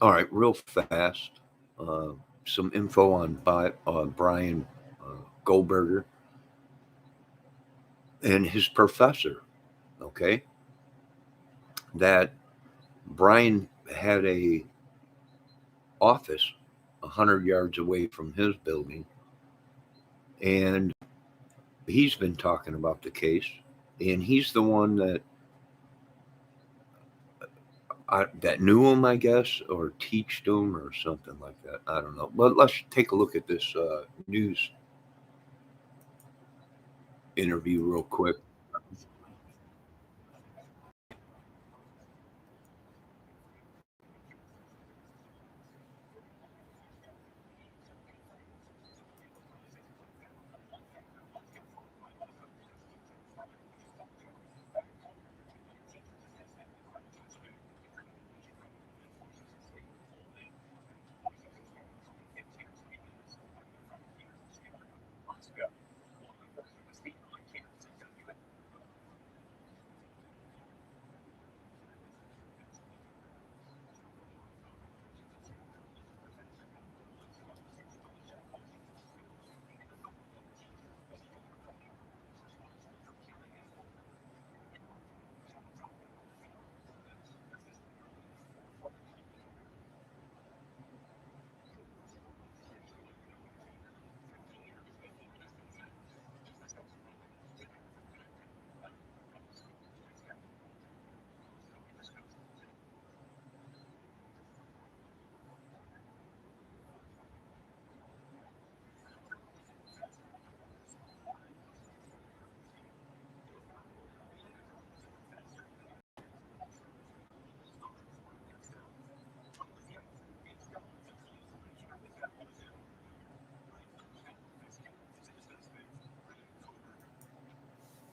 All right, real fast. Uh, some info on Brian Goldberger and his professor. Okay, that Brian had a office 100 yards away from his building, and he's been talking about the case, and he's the one that knew him, I guess, or teached him or something like that. I don't know. But let's take a look at this news interview real quick.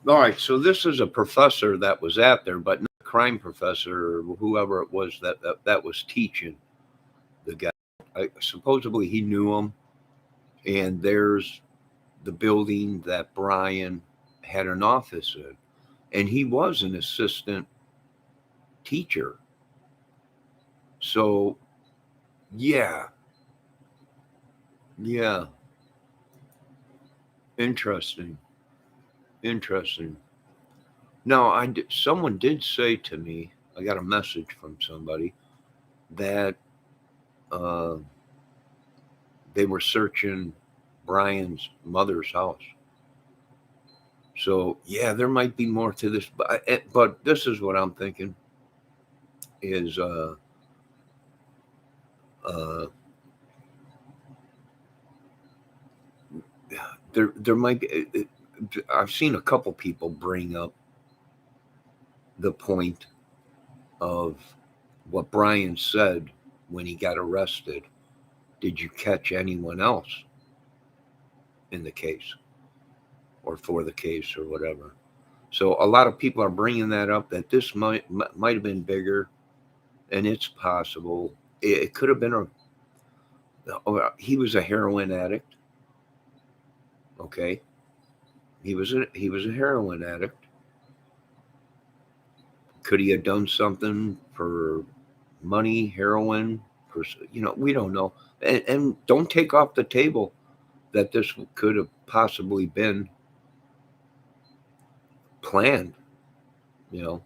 All right, so this is a professor that was out there, but not a crime professor or whoever it was that was teaching the guy. Supposedly he knew him, and there's the building that Brian had an office in, and he was an assistant teacher. So yeah, yeah, interesting, interesting. Now, someone did say to me, I got a message from somebody that uh, they were searching Brian's mother's house. So yeah, there might be more to this, but this is what I'm thinking is uh, there might be. I've seen a couple people bring up the point of what Brian said when he got arrested. Did you catch anyone else in the case or for the case or whatever? So a lot of people are bringing that up that this might have been bigger, and it's possible it could have been a. He was a heroin addict. Okay, he was a heroin addict. Could he have done something for money, heroin? For we don't know, and don't take off the table that this could have possibly been planned. You know,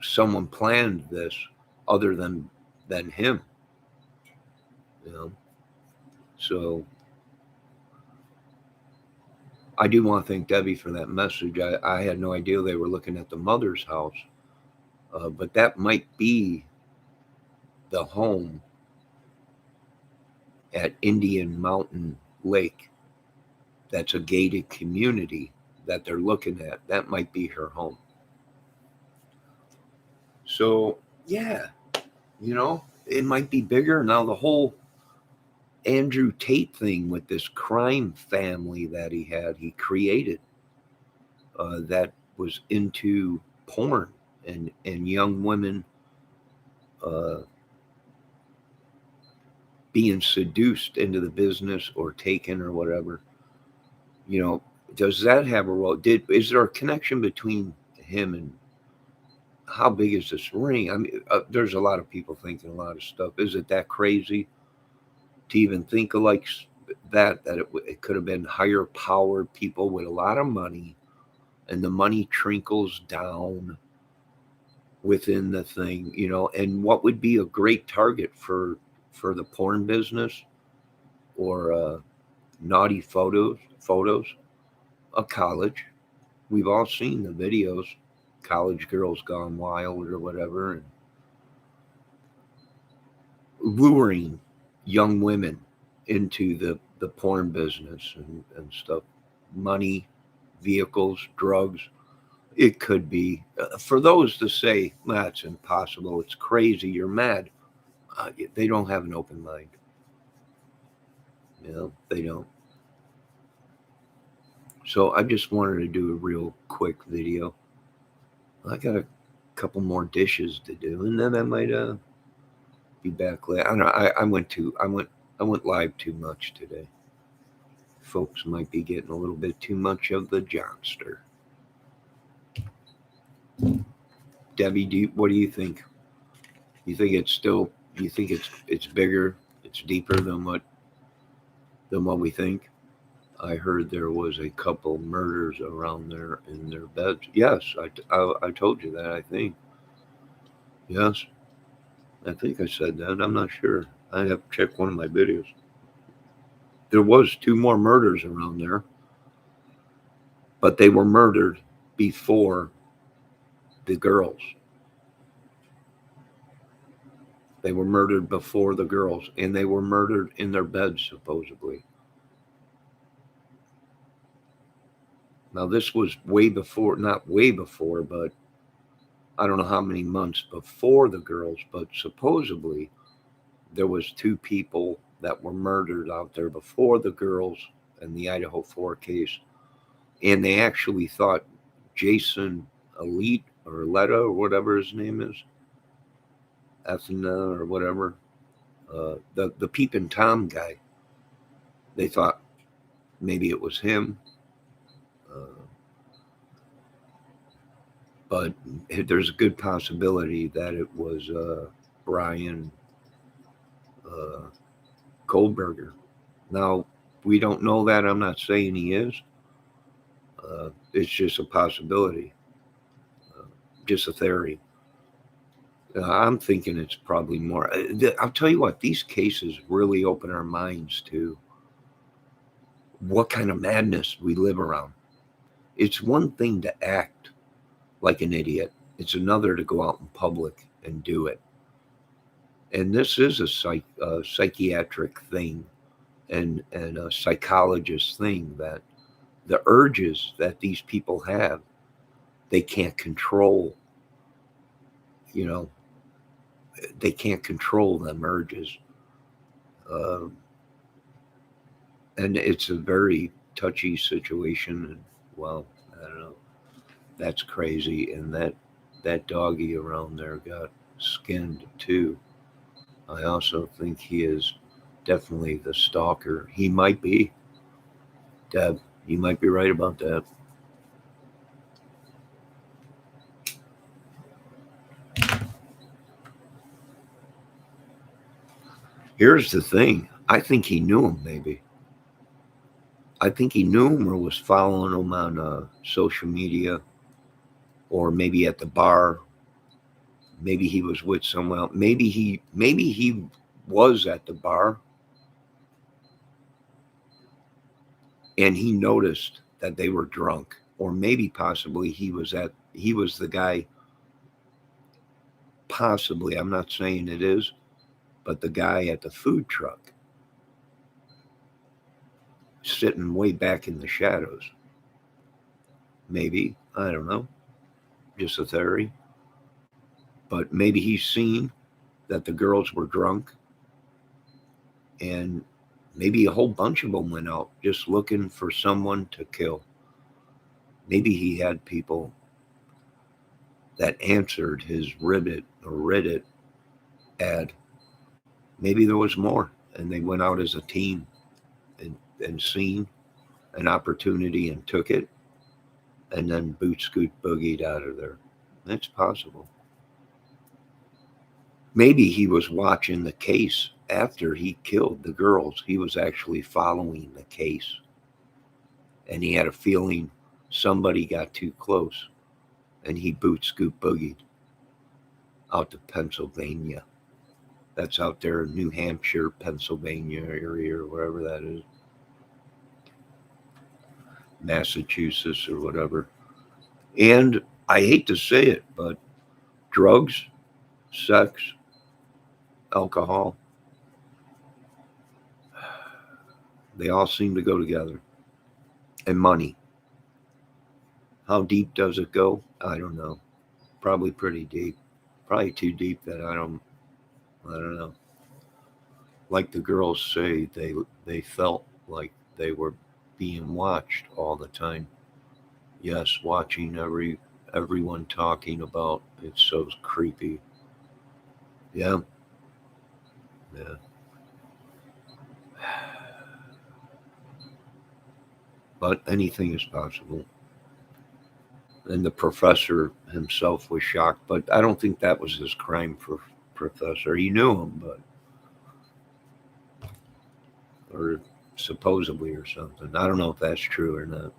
someone planned this other than him. You know, so I do want to thank Debbie for that message. I had no idea they were looking at the mother's house, but that might be the home at Indian Mountain Lake. That's a gated community that they're looking at. That might be her home. So, yeah, it might be bigger. Now, the whole Andrew Tate thing with this crime family that he created that was into porn and young women uh, being seduced into the business or taken or whatever. You know, does that have a role? Is there a connection between him how big is this ring? I mean, there's a lot of people thinking a lot of stuff. Is it that crazy to even think of like that it could have been higher powered people with a lot of money, and the money trickles down within the thing, and what would be a great target for the porn business or naughty photos of college. We've all seen the videos, college girls gone wild or whatever, and luring young women into the porn business and stuff. Money, vehicles, drugs. It could be. For those to say, that's impossible, it's crazy, you're mad, they don't have an open mind. They don't. So I just wanted to do a real quick video. I got a couple more dishes to do, and then I might be back later. I don't know. I went live too much today. Folks might be getting a little bit too much of the Johnster. Debbie, what do you think? You think it's still? You think it's bigger? It's deeper than what we think? I heard there was a couple murders around there in their beds. Yes, I told you that. I think. Yes, I think I said that. I'm not sure. I have to check one of my videos. There was two more murders around there, but they were murdered before the girls. They were murdered before the girls, and they were murdered in their beds, supposedly. Now, this was way before, not way before, but I don't know how many months before the girls, but supposedly there was two people that were murdered out there before the girls in the Idaho 4 case. And they actually thought Jason Elite or Letta or whatever his name is, Athena or whatever, the Peepin' Tom guy, they thought maybe it was him. But there's a good possibility that it was Brian kolberger. Now, we don't know that. I'm not saying he is. It's just a possibility, just a theory. I'm thinking it's probably more. I'll tell you what, these cases really open our minds to what kind of madness we live around. It's one thing to act like an idiot, it's another to go out in public and do it. And this is a psychiatric thing and a psychologist thing, that the urges that these people have, they can't control. You know, they can't control them urges. Uh, and it's a very touchy situation. And, well, I don't know. That's crazy. And that doggy around there got skinned too. I also think he is definitely the stalker. He might be. Deb, you might be right about that. Here's the thing. I think he knew him, maybe. I think he knew him or was following him on social media, or maybe at the bar. Maybe he was with someone else. Maybe he was at the bar and he noticed that they were drunk. Or maybe possibly he was the guy, possibly, I'm not saying it is, but the guy at the food truck sitting way back in the shadows. Maybe, I don't know, just a theory. But maybe he's seen that the girls were drunk, and maybe a whole bunch of them went out just looking for someone to kill. Maybe he had people that answered his Reddit ad. Maybe there was more, and they went out as a team and seen an opportunity and took it, and then boot scoot boogied out of there. That's possible. Maybe he was watching the case after he killed the girls. He was actually following the case, and he had a feeling somebody got too close, and he boot scoop boogied out to Pennsylvania. That's out there in New Hampshire, Pennsylvania area, or wherever that is, Massachusetts or whatever. And I hate to say it, but drugs, sex, alcohol, they all seem to go together. And money. How deep does it go? I don't know. Probably pretty deep. Probably too deep that I don't know. Like the girls say, they felt like they were being watched all the time. Yes, watching everyone talking about it's so creepy. Yeah, yeah. But anything is possible. And the professor himself was shocked, but I don't think that was his crime for professor. He knew him, but or supposedly or something. I don't know if that's true or not.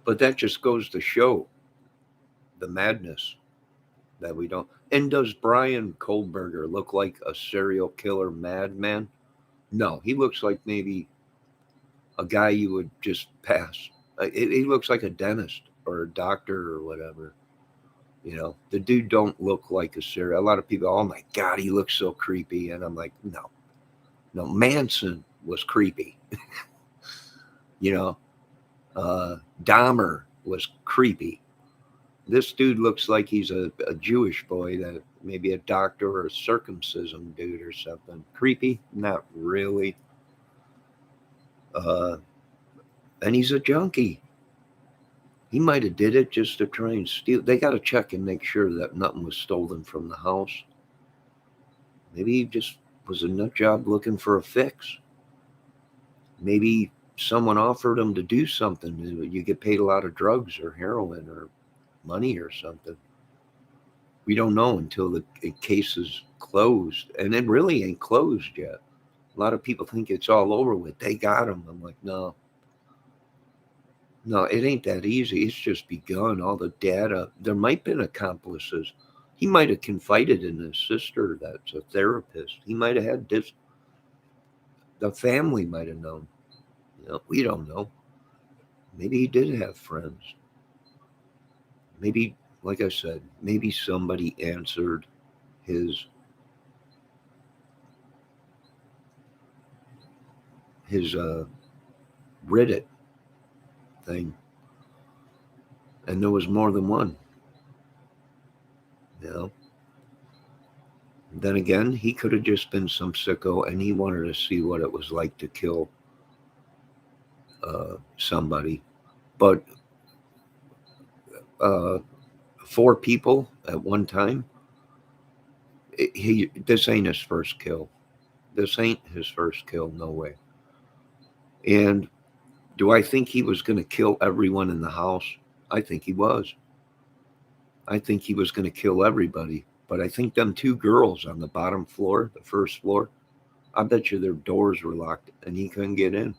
But that just goes to show the madness that we don't. And does Brian Kolberger look like a serial killer madman? No, he looks like maybe a guy you would just pass. He looks like a dentist or a doctor or whatever. The dude don't look like a serial. A lot of people, oh my god, he looks so creepy, and I'm like, no, no. Manson was creepy. You know, Dahmer was creepy. This dude looks like he's a Jewish boy, that maybe a doctor or a circumcision dude or something. Creepy? Not really. Uh, and he's a junkie. He might have did it just to try and steal. They got to check and make sure that nothing was stolen from the house. Maybe he just was a nut job looking for a fix. Maybe someone offered him to do something. You get paid a lot of drugs or heroin or money or something. We don't know until the case is closed, and it really ain't closed yet. A lot of people think it's all over with. They got him. I'm like, no, no, it ain't that easy. It's just begun. All the data. There might have been accomplices. He might have confided in his sister that's a therapist. He might have had this. The family might have known. We don't know. Maybe he did have friends. Maybe, like I said, maybe somebody answered his his Reddit thing, and there was more than one. You know. Then again, he could have just been some sicko, and he wanted to see what it was like to kill somebody. But uh, four people at one time. This ain't his first kill. This ain't his first kill. No way. And do I think he was going to kill everyone in the house? I think he was. I think he was going to kill everybody. But I think them two girls on the bottom floor, the first floor, I bet you their doors were locked and he couldn't get in.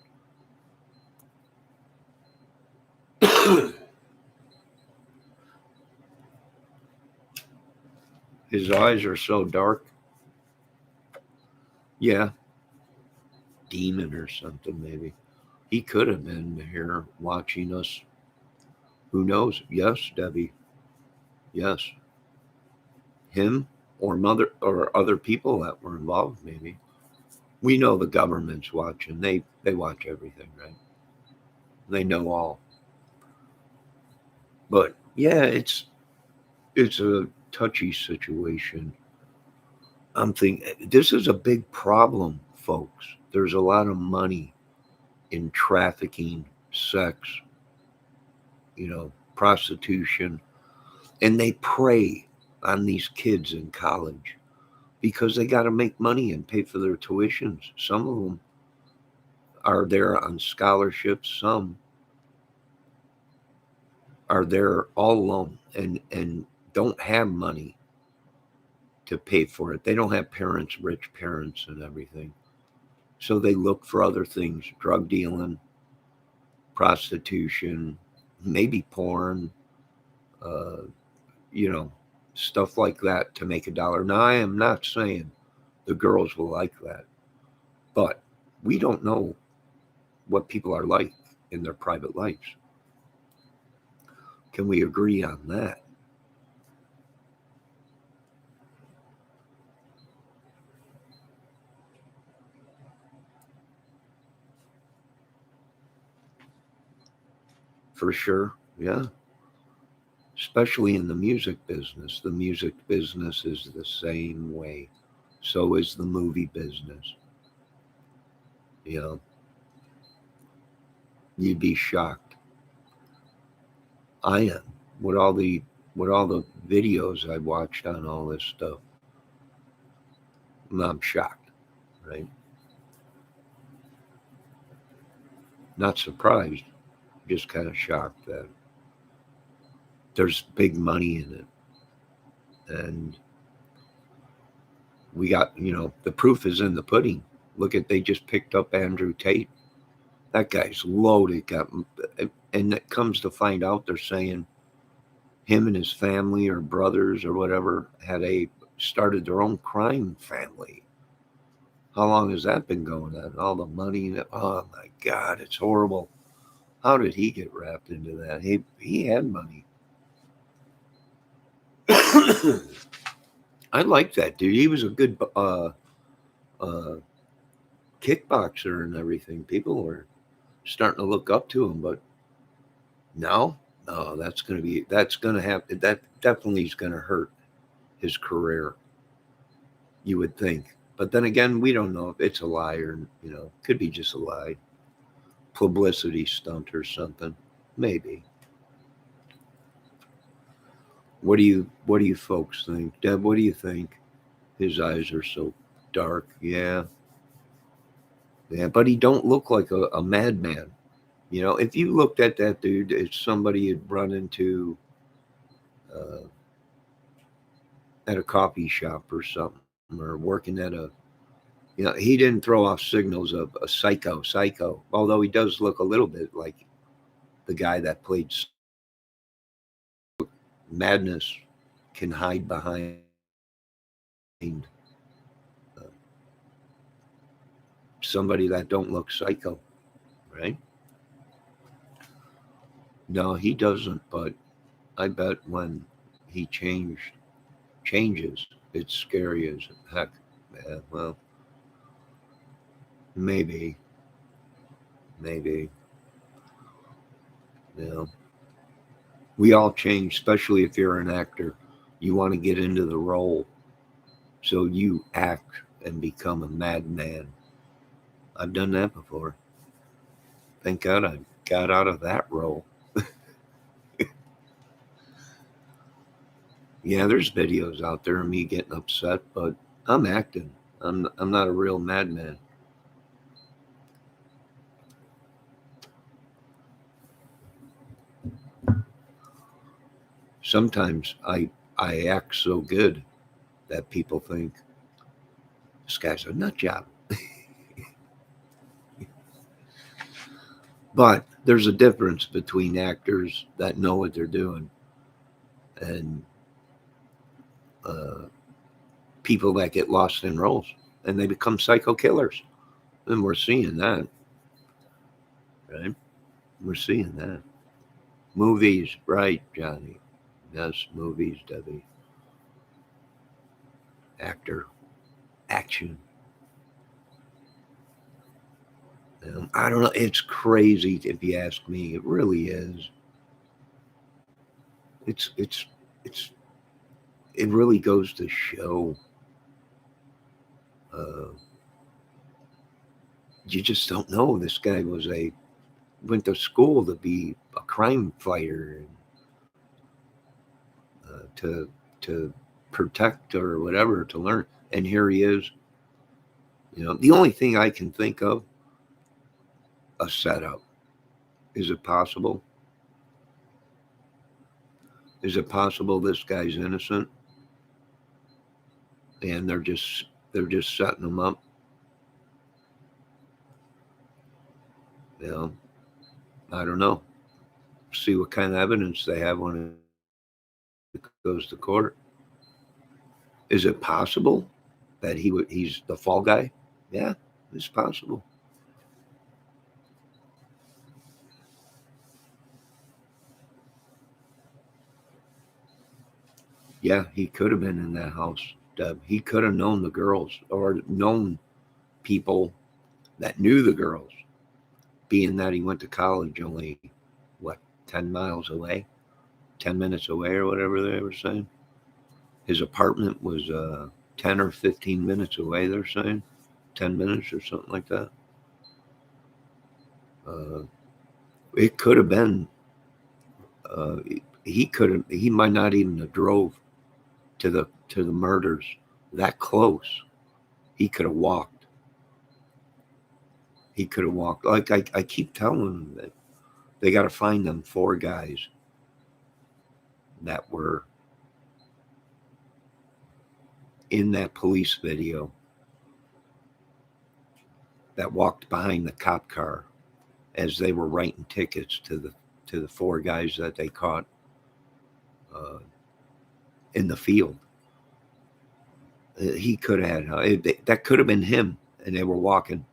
His eyes are so dark. Yeah, demon or something, maybe. He could have been here watching us. Who knows? Yes, Debbie. Yes. Him or mother or other people that were involved, maybe. We know the government's watching. They watch everything, right? They know all. But yeah, it's a touchy situation. I'm thinking this is a big problem, folks. There's a lot of money in trafficking, sex, prostitution, and they prey on these kids in college because they got to make money and pay for their tuitions. Some of them are there on scholarships. Some are there all alone and don't have money to pay for it. They don't have parents, rich parents and everything. So they look for other things, drug dealing, prostitution, maybe porn, uh, you know, stuff like that to make a dollar. Now, I am not saying the girls will like that, but we don't know what people are like in their private lives. Can we agree on that? For sure. Yeah. Especially in the music business. The music business is the same way. So is the movie business. You know, you'd be shocked. I am. With all the with all the videos I watched on all this stuff, I'm shocked, right? Not surprised, just kind of shocked that there's big money in it. And we got, the proof is in the pudding. Look at, they just picked up Andrew Tate. That guy's loaded. And it comes to find out, they're saying him and his family or brothers or whatever started their own crime family. How long has that been going on? All the money. Oh my God, it's horrible. How did he get wrapped into that? He had money. I like that dude. He was a good uh, kickboxer and everything. People were starting to look up to him, but now, no, that's gonna happen. That definitely is gonna hurt his career. You would think, but then again, we don't know if it's a lie or could be just a lie, publicity stunt or something. Maybe. What do you folks think, Deb? What do you think? His eyes are so dark. Yeah, yeah, but he don't look like a madman. If you looked at that dude, it's somebody you'd run into uh, at a coffee shop or something, or working at a. He didn't throw off signals of a psycho. Although he does look a little bit like the guy that played Madness can hide behind uh, somebody that don't look psycho, right? No, he doesn't. But I bet when he changes, it's scary as heck. Yeah, well, maybe, maybe. You know, we all change, especially if you're an actor. You want to get into the role, so you act and become a madman. I've done that before. Thank God I got out of that role. Yeah, there's videos out there of me getting upset, but I'm acting. I'm not a real madman. Sometimes I act so good that people think this guy's a nut job. But there's a difference between actors that know what they're doing and uh, people that get lost in roles and they become psycho killers. And we're seeing that, right? We're seeing that. Movies, right, Johnny? Yes, movies, Debbie. Actor, action. I don't know. It's crazy if you ask me. It really is. It's it's it's it really goes to show uh, you just don't know. This guy went to school to be a crime fighter and to protect or whatever to learn. And here he is. The only thing I can think of a setup. Is it possible? Is it possible this guy's innocent and they're just setting him up? You know, I don't know. See what kind of evidence they have when it goes to court. Is it possible that he's the fall guy? Yeah, it's possible. Yeah, he could have been in that house, Deb. He could have known the girls or known people that knew the girls, being that he went to college only, what, 10 miles away, 10 minutes away, or whatever they were saying. His apartment was 10 or 15 minutes away, they're saying. 10 minutes or something like that. Uh, it could have been, uh, he might not even have drove to the murders that close. He could have walked. He could have walked. Like I keep telling them that they got to find them 4 guys that were in that police video that walked behind the cop car as they were writing tickets to the 4 guys that they caught uh, in the field. He could have had that could have been him, and they were walking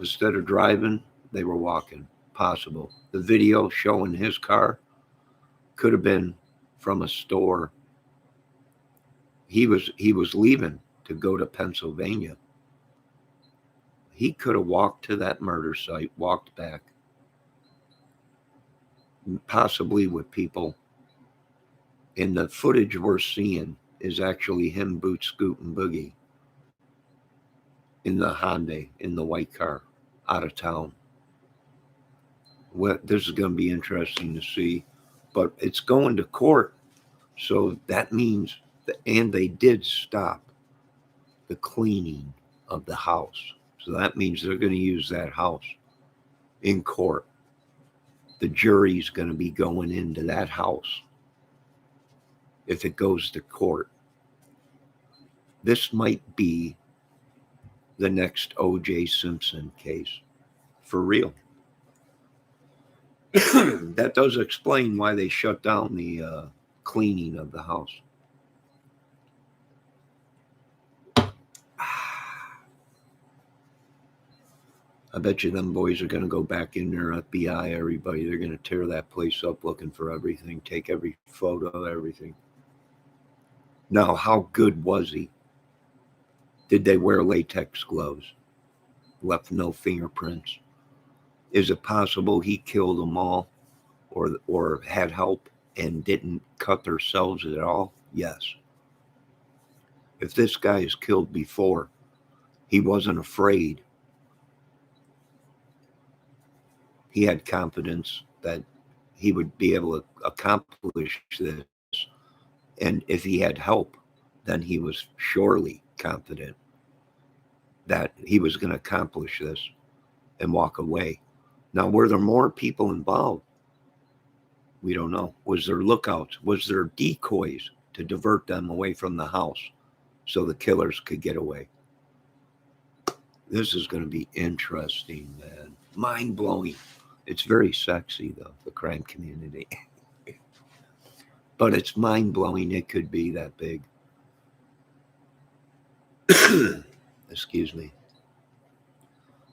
instead of driving. They were walking. Possible. The video showing his car could have been from a store. He was leaving to go to Pennsylvania. He could have walked to that murder site, walked back, possibly with people. And the footage we're seeing is actually him boot scooting boogie in the Hyundai, in the white car, out of town. Well, this is going to be interesting to see, but it's going to court. So that means, and they did stop the cleaning of the house. So that means they're going to use that house in court. The jury's going to be going into that house if it goes to court. This might be the next O.J. Simpson case. For real. That does explain why they shut down the cleaning of the house. I bet you them boys are going to go back in there, FBI, everybody. They're going to tear that place up looking for everything, take every photo, everything. Now, how good was he? Did they wear latex gloves? Left no fingerprints? Is it possible he killed them all or had help and didn't cut themselves at all? Yes. If this guy is killed before, he wasn't afraid. He had confidence that he would be able to accomplish this. And if he had help, then he was surely confident that he was going to accomplish this and walk away. Now, were there more people involved? We don't know. Was there lookouts? Was there decoys to divert them away from the house so the killers could get away? This is going to be interesting, man. Mind-blowing. It's very sexy, though, the crime community. But it's mind-blowing it could be that big. Excuse me.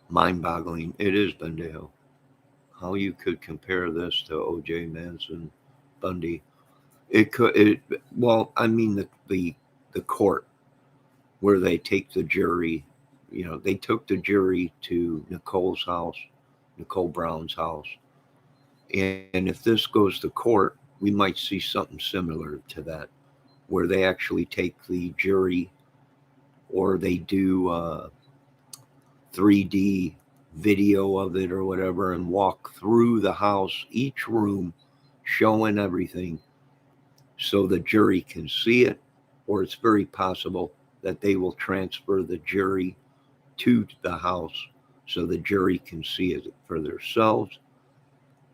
Mind-boggling. It is, Bendejo. How you could compare this to O.J. Manson, Bundy. Well, I mean, the court where they take the jury, they took the jury to Nicole Brown's house. And if this goes to court, we might see something similar to that, where they actually take the jury or they do 3D video of it or whatever and walk through the house, each room, showing everything so the jury can see it. Or it's very possible that they will transfer the jury to the house so the jury can see it for themselves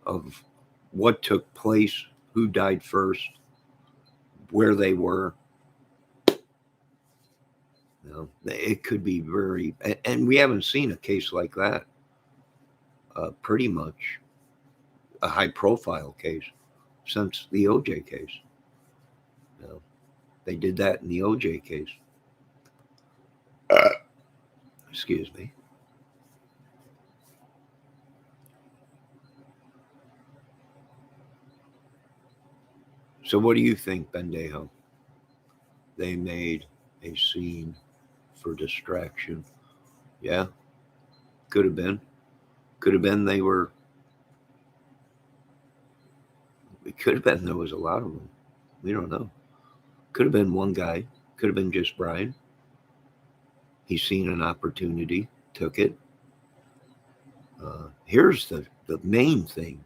of what took place who died first, where they were. It could be very, and we haven't seen a case like that. Pretty much a high-profile case since the OJ case. They did that in the OJ case. Excuse me. So what do you think, Bendejo? They made a scene for distraction. Yeah, could have been. Could have been they were. It could have been there was a lot of them. We don't know. Could have been one guy. Could have been just Brian. He's seen an opportunity, took it. Here's the main thing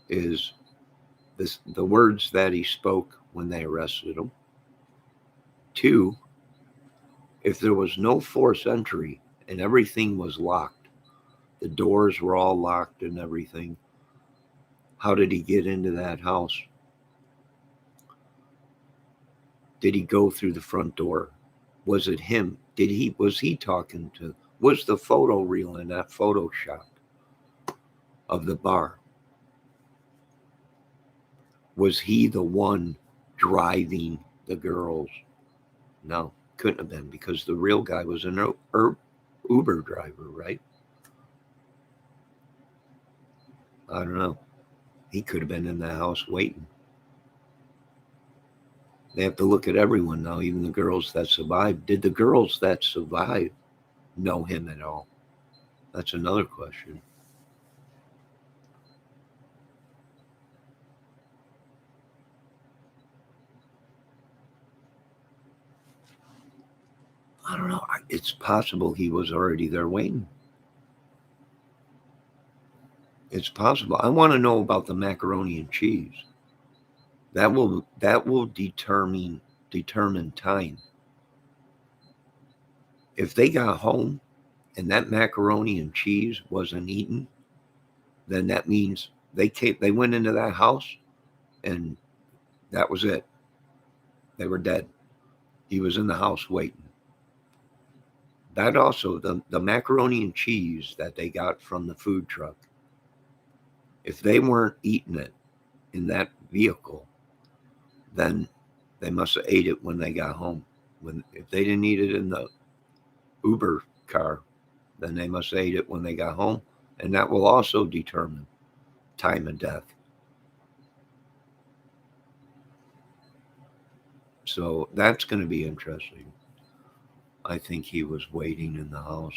is the words that he spoke when they arrested him. 2, if there was no forced entry and everything was locked, the doors were all locked and everything, how did he get into that house? Did he go through the front door? Was it him? Was he talking to? Was the photo reel in that Photoshop of the bar? Was he the one driving the girls? No, couldn't have been, because the real guy was an Uber driver, right? I don't know. He could have been in the house waiting. They have to look at everyone now, even the girls that survived. Did the girls that survived know him at all? That's another question. I don't know. It's possible he was already there waiting. It's possible. I want to know about the macaroni and cheese. That will determine time. If they got home and that macaroni and cheese wasn't eaten, then that means they went into that house and that was it. They were dead. He was in the house waiting. That also, the macaroni and cheese that they got from the food truck, if they weren't eating it in that vehicle, then they must have ate it when they got home. If they didn't eat it in the Uber car, then they must have ate it when they got home. And that will also determine time of death. So that's going to be interesting. I think he was waiting in the house.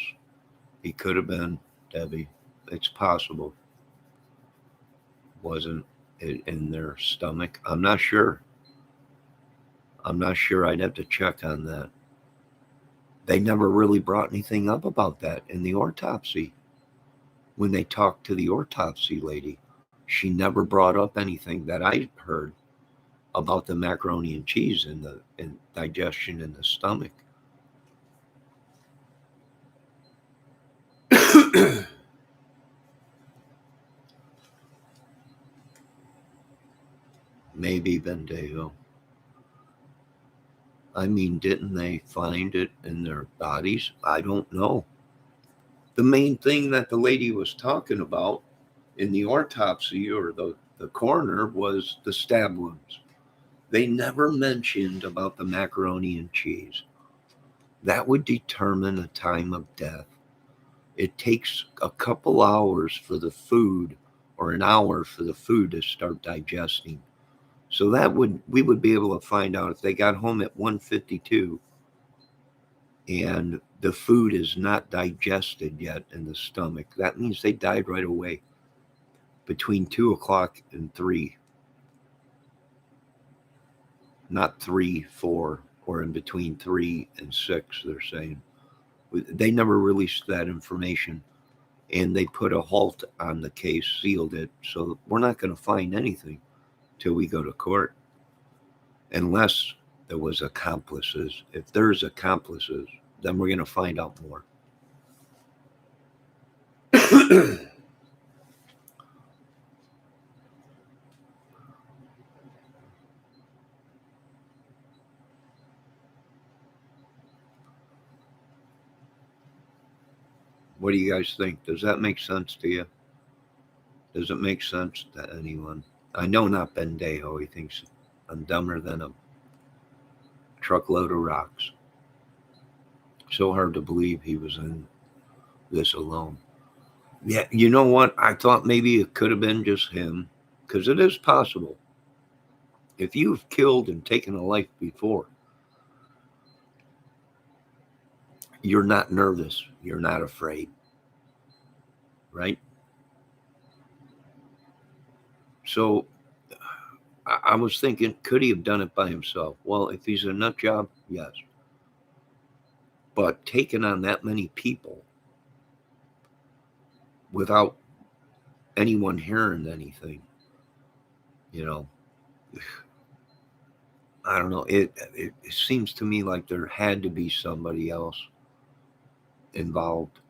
He could have been, Debbie. It's possible. Wasn't it in their stomach? I'm not sure. I'd have to check on that. They never really brought anything up about that in the autopsy. When they talked to the autopsy lady, she never brought up anything that I heard about the macaroni and cheese and digestion in the stomach. Maybe Bendejo. I mean, didn't they find it in their bodies? I don't know. The main thing that the lady was talking about in the autopsy or the coroner was the stab wounds. They never mentioned about the macaroni and cheese. That would determine a time of death. It takes a couple hours for the food, or an hour for the food to start digesting. So we would be able to find out if they got home at 1:52 and the food is not digested yet in the stomach. That means they died right away between 2 o'clock and 3. Not 3, 4, or in between 3 and 6, they're saying. They never released that information, and they put a halt on the case, sealed it. So we're not going to find anything till we go to court, unless there was accomplices. If there's accomplices, then we're going to find out more. What do you guys think? Does that make sense to you? Does it make sense to anyone? I know not Ben Deho. He thinks I'm dumber than a truckload of rocks. So hard to believe he was in this alone. Yeah, you know what? I thought maybe it could have been just him, because it is possible. If you've killed and taken a life before, you're not nervous. You're not afraid, right? So I was thinking, could he have done it by himself? Well, if he's a nut job, yes. But taking on that many people without anyone hearing anything, you know, I don't know. It seems to me like there had to be somebody else involved.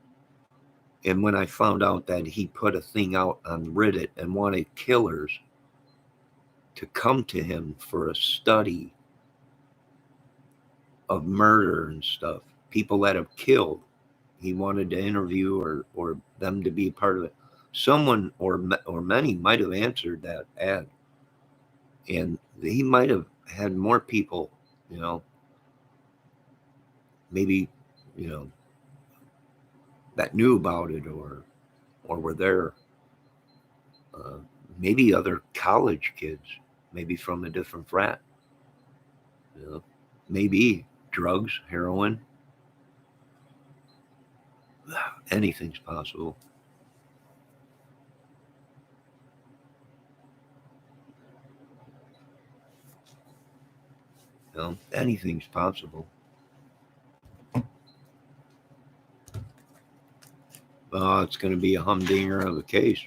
And when I found out that he put a thing out on Reddit and wanted killers to come to him for a study of murder and stuff, people that have killed, he wanted to interview or them to be part of it. Someone or many might have answered that ad, and he might have had more people, you know, maybe, you know, that knew about it or were there. Uh, Maybe other college kids, maybe from a different frat. You know, maybe drugs, heroin, anything's possible. You know, anything's possible. It's going to be a humdinger of a case,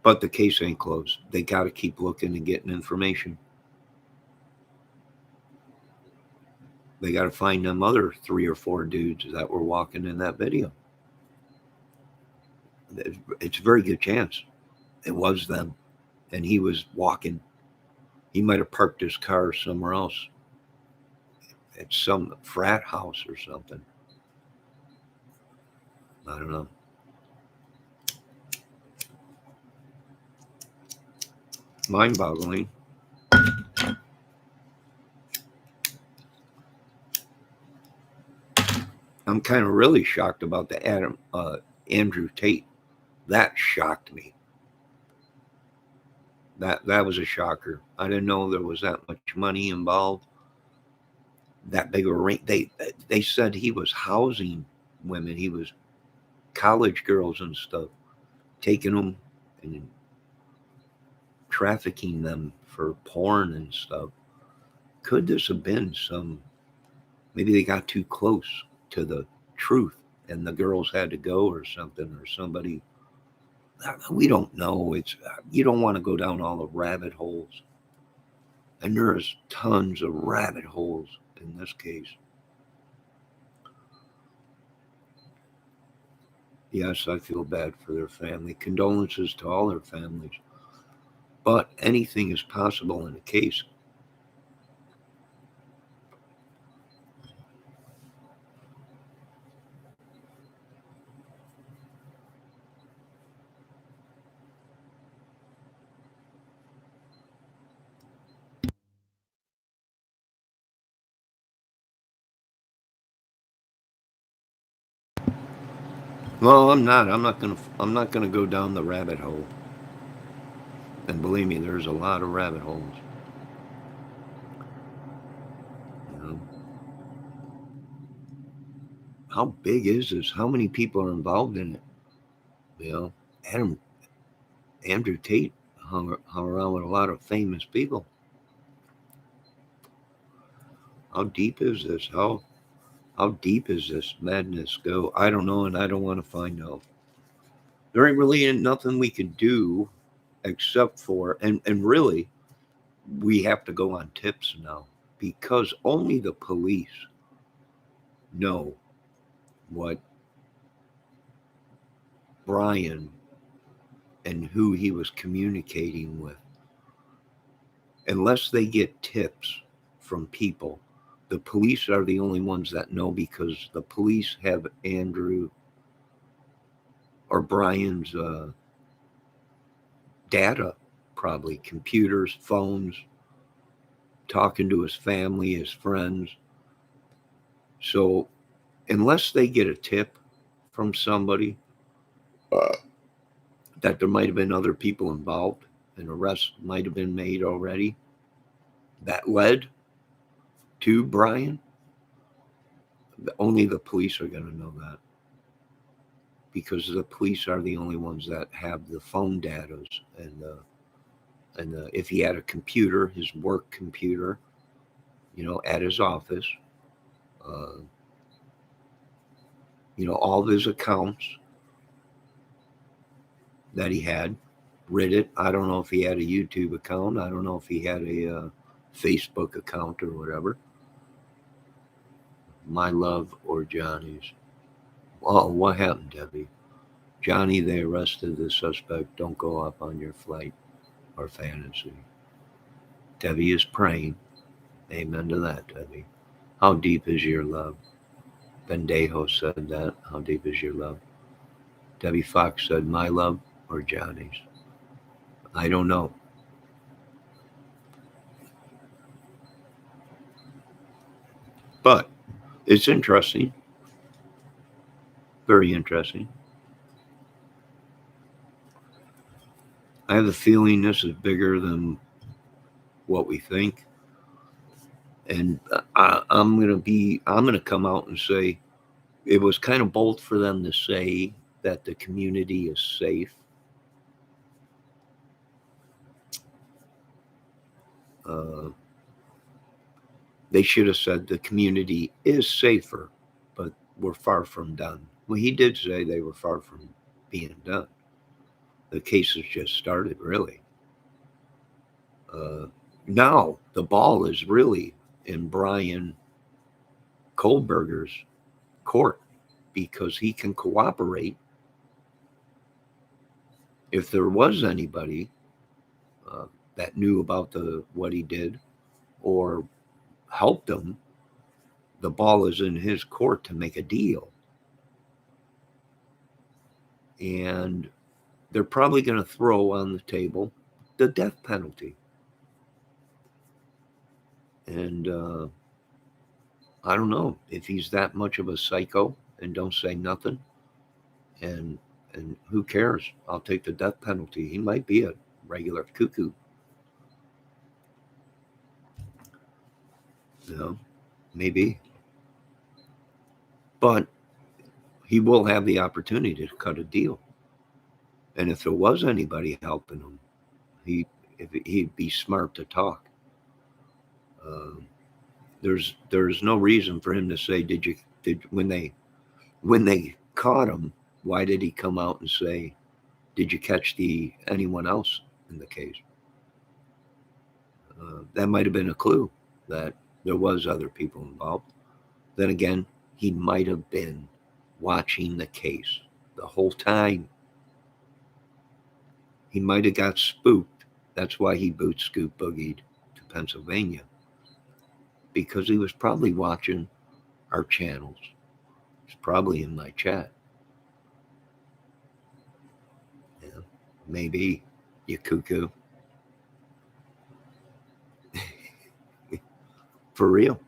but the case ain't closed. They got to keep looking and getting information. They got to find them other 3 or 4 dudes that were walking in that video. It's a very good chance it was them, and he was walking. He might have parked his car somewhere else at some frat house or something. I don't know. Mind-boggling. I'm kind of really shocked about the Andrew Tate. That shocked me. That was a shocker. I didn't know there was that much money involved. That big of a ring. They said he was housing women. He was college girls and stuff, taking them and trafficking them for porn and stuff. Could this have been some? Maybe they got too close to the truth, and the girls had to go or something, or somebody. We don't know. It's you don't want to go down all the rabbit holes, and there's tons of rabbit holes in this case. Yes, I feel bad for their family. Condolences to all their families. But anything is possible in a case. Well, I'm not. I'm not gonna. I'm not gonna go down the rabbit hole. And believe me, there's a lot of rabbit holes. You know, how big is this? How many people are involved in it? You know, Adam Andrew Tate hung around with a lot of famous people. How deep is this? How deep is this madness go? I don't know, and I don't want to find out. There ain't really nothing we can do except for, and really, we have to go on tips now because only the police know what Brian and who he was communicating with. Unless they get tips from people, the police are the only ones that know, because the police have Andrew or Brian's data, probably computers, phones, talking to his family, his friends. So unless they get a tip from somebody that there might have been other people involved, an arrest might have been made already that led to Brian, only the police are going to know that, because the police are the only ones that have the phone data and if he had a computer, his work computer, at his office, uh, all of his accounts that he had, Reddit. I don't know if he had a YouTube account. I don't know if he had a Facebook account or whatever. My love or Johnny's. Oh, what happened, Debbie? Johnny, they arrested the suspect. Don't go up on your flight or fantasy. Debbie is praying. Amen to that, Debbie. How deep is your love? Bendejo said that. How deep is your love? Debbie Fox said, my love or Johnny's. I don't know. But it's interesting. Very interesting. I have the feeling this is bigger than what we think. And I'm gonna come out and say it was kind of bold for them to say that the community is safe. Uh, they should have said the community is safer, but we're far from done. Well, he did say they were far from being done. The case has just started, really. Uh, Now the ball is really in Brian Kolberger's court, because he can cooperate. If there was anybody uh, that knew about what he did or helped him, the ball is in his court to make a deal. And they're probably going to throw on the table the death penalty. And I don't know if he's that much of a psycho and don't say nothing. And who cares? I'll take the death penalty. He might be a regular cuckoo. Maybe. But he will have the opportunity to cut a deal. And if there was anybody helping him, he'd be smart to talk. Uh, there's no reason for him to say, did when they caught him, why did he come out and say, did you catch anyone else in the case? That might have been a clue that there was other people involved. Then again, he might have been watching the case the whole time. He might have got spooked. That's why he boot scoot boogied to Pennsylvania, because he was probably watching our channels. He's probably in my chat. Yeah, maybe, you cuckoo. For real.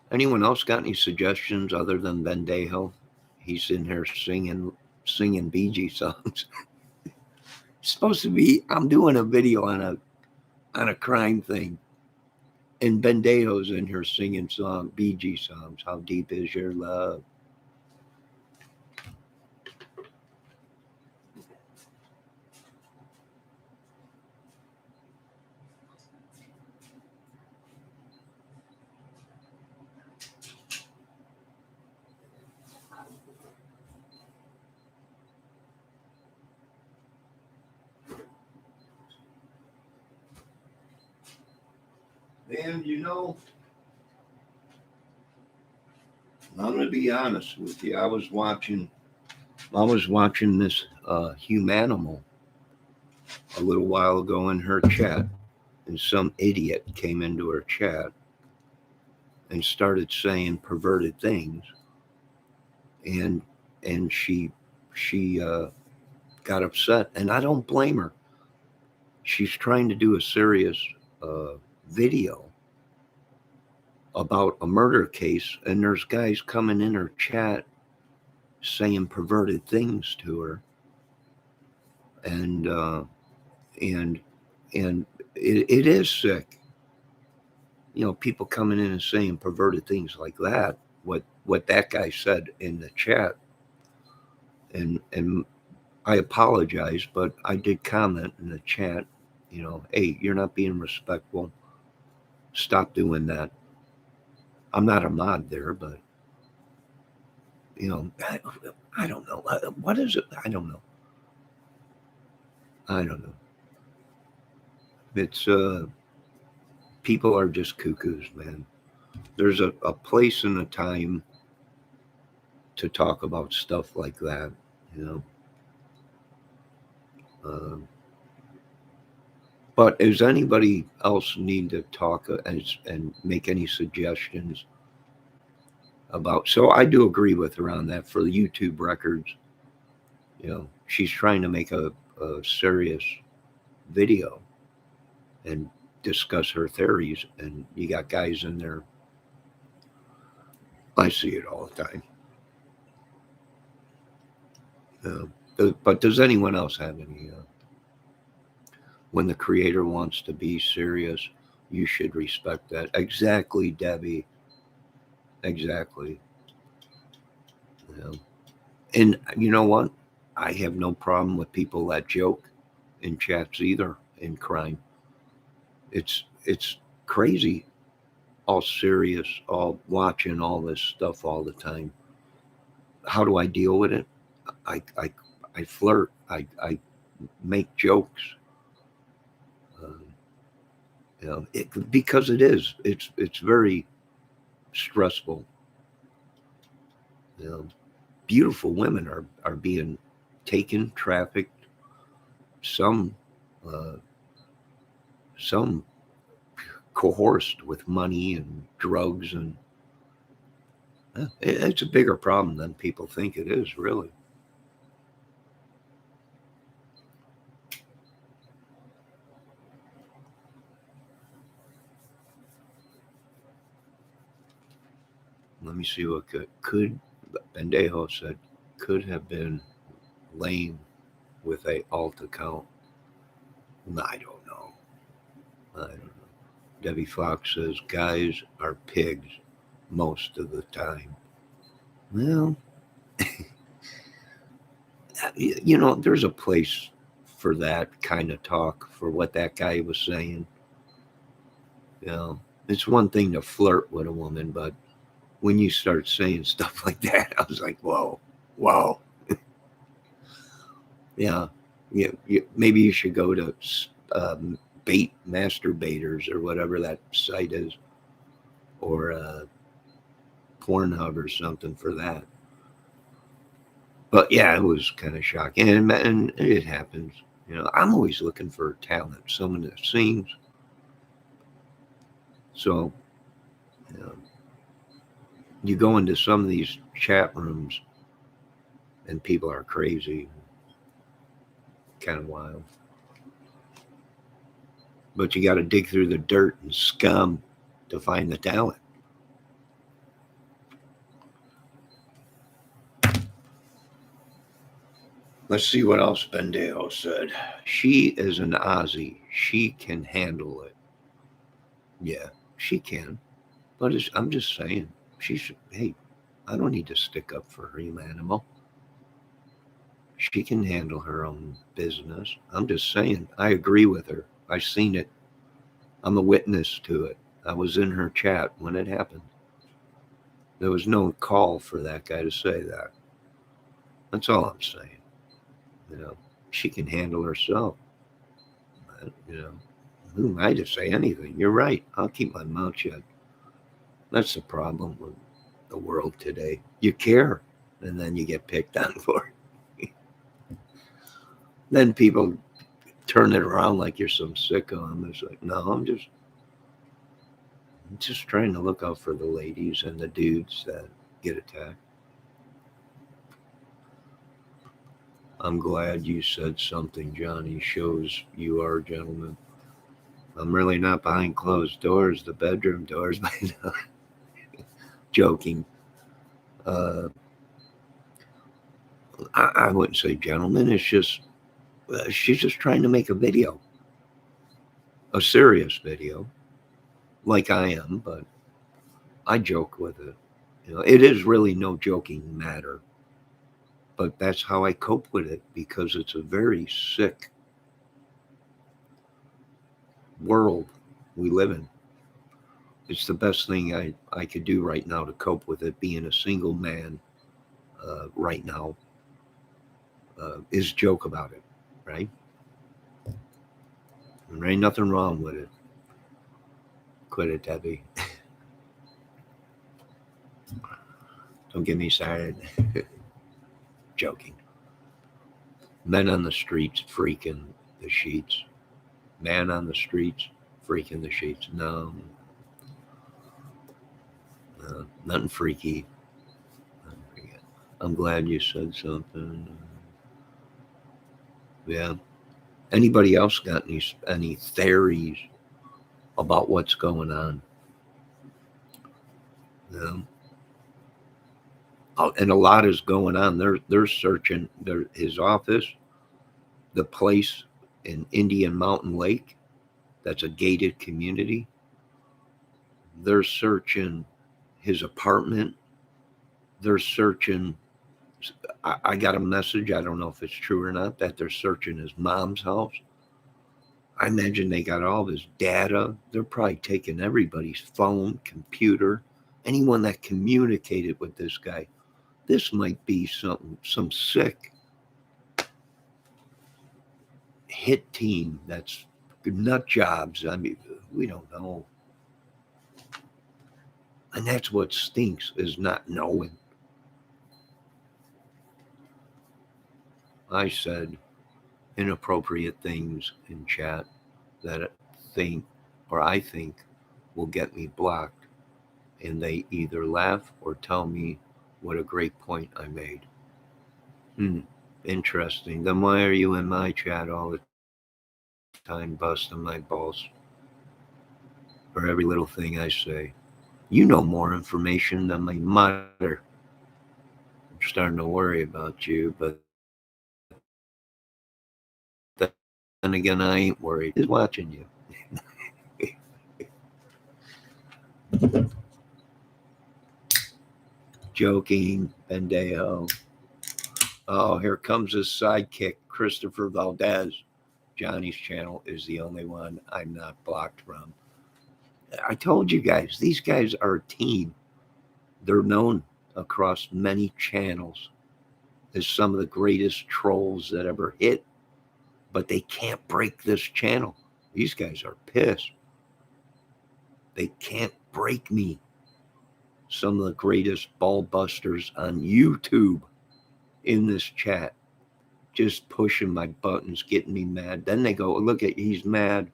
Anyone else got any suggestions other than Bendejo? He's in here singing Bee Gee songs. It's supposed to be, I'm doing a video on a crime thing, and Bendejo's in here singing Bee Gee songs. How deep is your love? And I'm going to be honest with you. I was watching this Humanimal a little while ago in her chat, and some idiot came into her chat and started saying perverted things, and she got upset, and I don't blame her. She's trying to do a serious video about a murder case, and there's guys coming in her chat saying perverted things to her, and and it is sick. People coming in and saying perverted things like that. What that guy said in the chat, and I apologize, but I did comment in the chat. Hey, you're not being respectful. Stop doing that. I'm not a mod there, but I don't know. What is it? I don't know. It's people are just cuckoos, man. There's a place and a time to talk about stuff like that, you know. But does anybody else need to talk and make any suggestions about? So I do agree with her on that for the YouTube records. She's trying to make a serious video and discuss her theories, and you got guys in there. I see it all the time. But does anyone else have any? When the creator wants to be serious, you should respect that. Exactly, Debbie. Exactly. And you know what? I have no problem with people that joke in chats either in crime. It's crazy, all serious, all watching all this stuff all the time. How do I deal with it? I flirt. I make jokes. Because it's very stressful. Beautiful women are being taken, trafficked, some coerced with money and drugs, and it's a bigger problem than people think it is, really. Let me see what could Bendejo said could have been lame with a alt account. I don't know. Debbie Fox says guys are pigs most of the time. Well, there's a place for that kind of talk, for what that guy was saying. It's one thing to flirt with a woman, but when you start saying stuff like that, I was like, whoa. Yeah. Maybe you should go to bait masturbators or whatever that site is, or Pornhub or something for that. But yeah, it was kind of shocking, and it happens. I'm always looking for talent, someone that sings. So, you go into some of these chat rooms, and people are crazy, kind of wild. But you got to dig through the dirt and scum to find the talent. Let's see what else Bendejo said. She is an Aussie. She can handle it. Yeah, she can. But I'm just saying, she should, hey, I don't need to stick up for her animal. She can handle her own business. I'm just saying, I agree with her. I've seen it. I'm a witness to it. I was in her chat when it happened. There was no call for that guy to say that. That's all I'm saying. She can handle herself. Who am I to say anything? You're right. I'll keep my mouth shut. That's the problem with the world today. You care, and then you get picked on for it. Then people turn it around like you're some sicko. I'm just like, no, I'm just trying to look out for the ladies and the dudes that get attacked. I'm glad you said something, Johnny. Shows you are a gentleman. I'm really not behind closed doors, the bedroom doors, but no, joking. Uh, I wouldn't say gentleman. It's just she's just trying to make a video, a serious video, like I am, but I joke with it. It is really no joking matter, but that's how I cope with it because it's a very sick world we live in. It's the best thing I could do right now to cope with it being a single man right now is joke about it, right? And there ain't nothing wrong with it. Quit it, Debbie. Don't get me started. Joking. Men on the streets freaking the sheets. Man on the streets freaking the sheets. No, nothing freaky. I'm glad you said something. Yeah. Anybody else got any theories about what's going on? Yeah. Oh, and a lot is going on. They're searching his office, the place in Indian Mountain Lake. That's a gated community. They're searching his apartment. They're searching. I got a message. I don't know if it's true or not that they're searching his mom's house. I imagine they got all his data. They're probably taking everybody's phone, computer, anyone that communicated with this guy. This might be some sick hit team that's nut jobs. I mean, we don't know. And that's what stinks is not knowing. I said inappropriate things in chat that think or I think will get me blocked. And they either laugh or tell me what a great point I made. Interesting. Then why are you in my chat all the time busting my balls for every little thing I say? You know more information than my mother. I'm starting to worry about you, but then again, I ain't worried. Just watching you. Joking, Bendejo. Oh, here comes his sidekick, Christopher Valdez. Johnny's channel is the only one I'm not blocked from. I told you guys, these guys are a team. They're known across many channels as some of the greatest trolls that ever hit, but they can't break this channel. These guys are pissed. They can't break me. Some of the greatest ball busters on YouTube in this chat, just pushing my buttons, getting me mad. Then they go, look at, he's mad.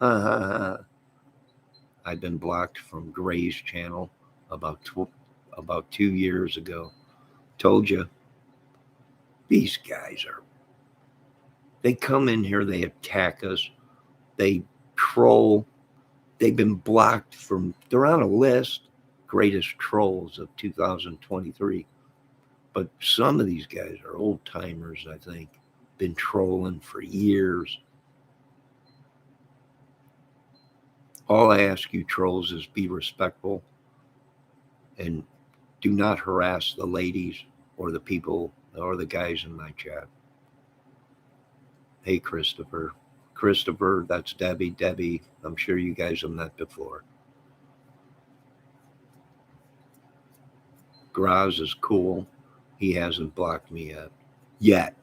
I've been blocked from Gray's channel about 2 years ago. Told you, these guys they come in here, they attack us, they troll. They've been blocked they're on a list, greatest trolls of 2023. But some of these guys are old timers, I think, been trolling for years. All I ask you trolls is be respectful and do not harass the ladies or the people or the guys in my chat. Hey, Christopher. Christopher, that's Debbie. Debbie, I'm sure you guys have met before. Graz is cool. He hasn't blocked me yet.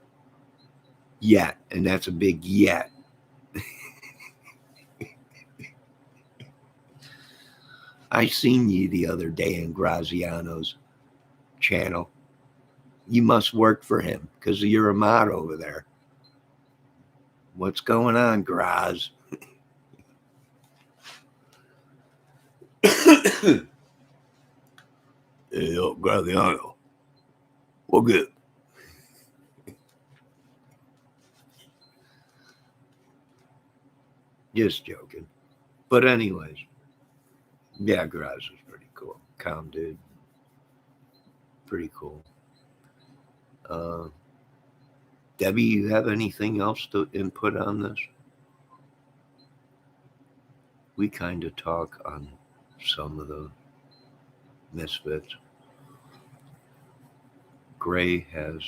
Yet. And that's a big yet. I seen you the other day in Graziano's channel. You must work for him because you're a mod over there. What's going on, Graz? Hey, Graziano. Well, good. Just joking. But anyways, yeah, Graz is pretty cool. Calm dude. Pretty cool. Debbie, you have anything else to input on this? We kind of talk on some of the misfits. Gray has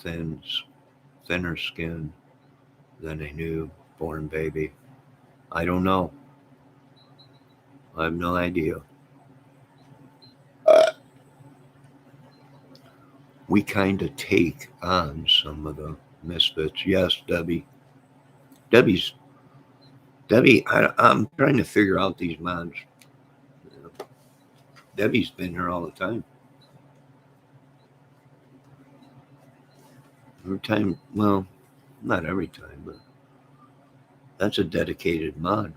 thinner skin than a newborn baby. I don't know. I have no idea. We kind of take on some of the misfits. Yes, Debbie. I'm trying to figure out these mods. Debbie's been here all the time. Every time, well, not every time, but that's a dedicated mod,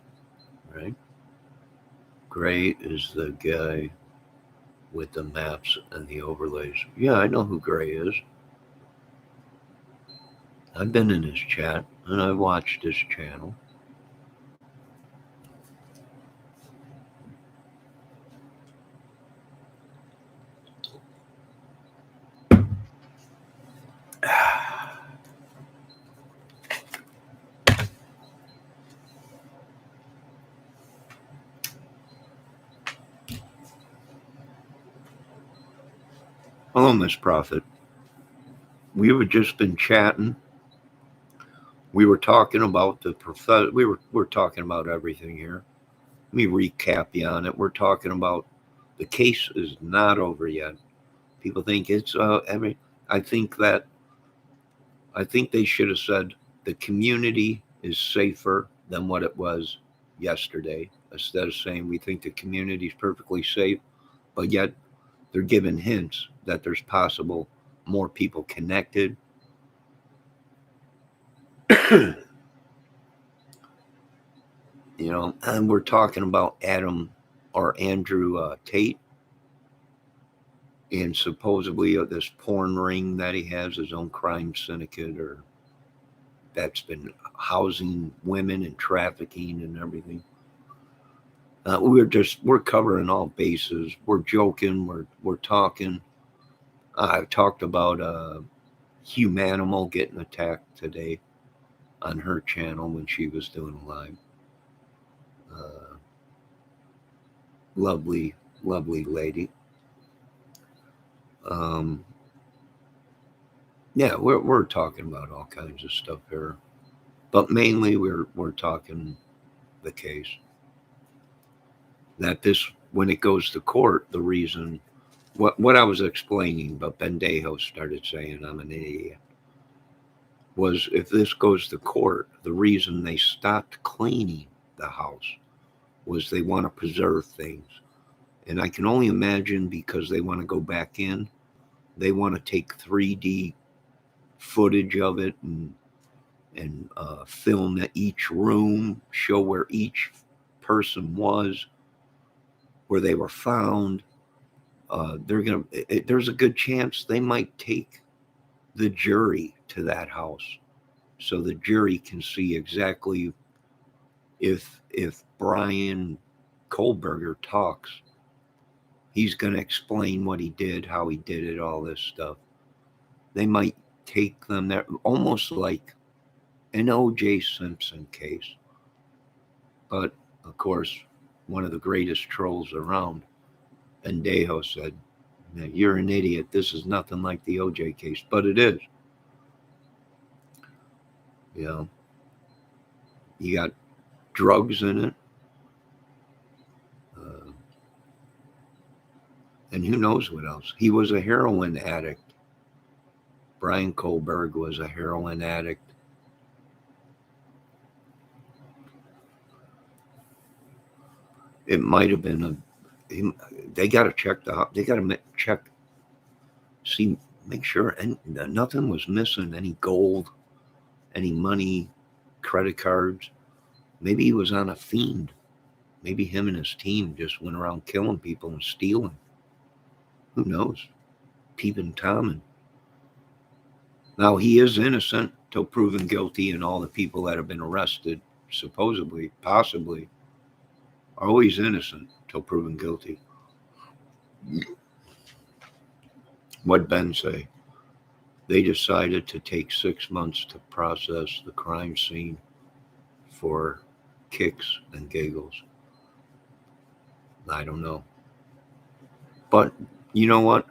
right? Gray is the guy with the maps and the overlays. Yeah, I know who Gray is. I've been in his chat and I've watched his channel. Hello, Miss Prophet. We have just been chatting. We were talking about the professor. We're talking about everything here. Let me recap you on it. We're talking about the case is not over yet. People think it's I think they should have said the community is safer than what it was yesterday. Instead of saying we think the community is perfectly safe, but yet they're giving hints that there's possible more people connected. And we're talking about Andrew Tate, and supposedly this porn ring that he has, his own crime syndicate, or that's been housing women and trafficking and everything. We're covering all bases. We're joking. We're talking. I talked about Humanimal getting attacked today on her channel when she was doing a live. Lovely lady. Yeah, we're talking about all kinds of stuff here, but mainly we're talking the case. That when it goes to court, the reason what I was explaining, but Bendejo started saying I'm an idiot, was if this goes to court, the reason they stopped cleaning the house was they want to preserve things. And I can only imagine because they want to go back in, they want to take 3D footage of it and film each room, show where each person was, where they were found. There's a good chance they might take the jury to that house so the jury can see exactly if Brian Kolberger talks, he's going to explain what he did, how he did it, all this stuff. They might take them there, almost like an O.J. Simpson case. But, of course, one of the greatest trolls around, Bendejo, said, you're an idiot. This is nothing like the O.J. case. But it is. You got drugs in it. And who knows what else. He was a heroin addict. Brian Kolberg was a heroin addict. It might have been They got to check they got to check, see, make sure, and nothing was missing. Any gold, any money, credit cards. Maybe he was on a fiend. Maybe him and his team just went around killing people and stealing. Who knows? Peeping Tom. And now he is innocent till proven guilty, and all the people that have been arrested, supposedly, possibly, are always innocent till proven guilty. What'd Ben say? They decided to take 6 months to process the crime scene for kicks and giggles. I don't know. But you know what?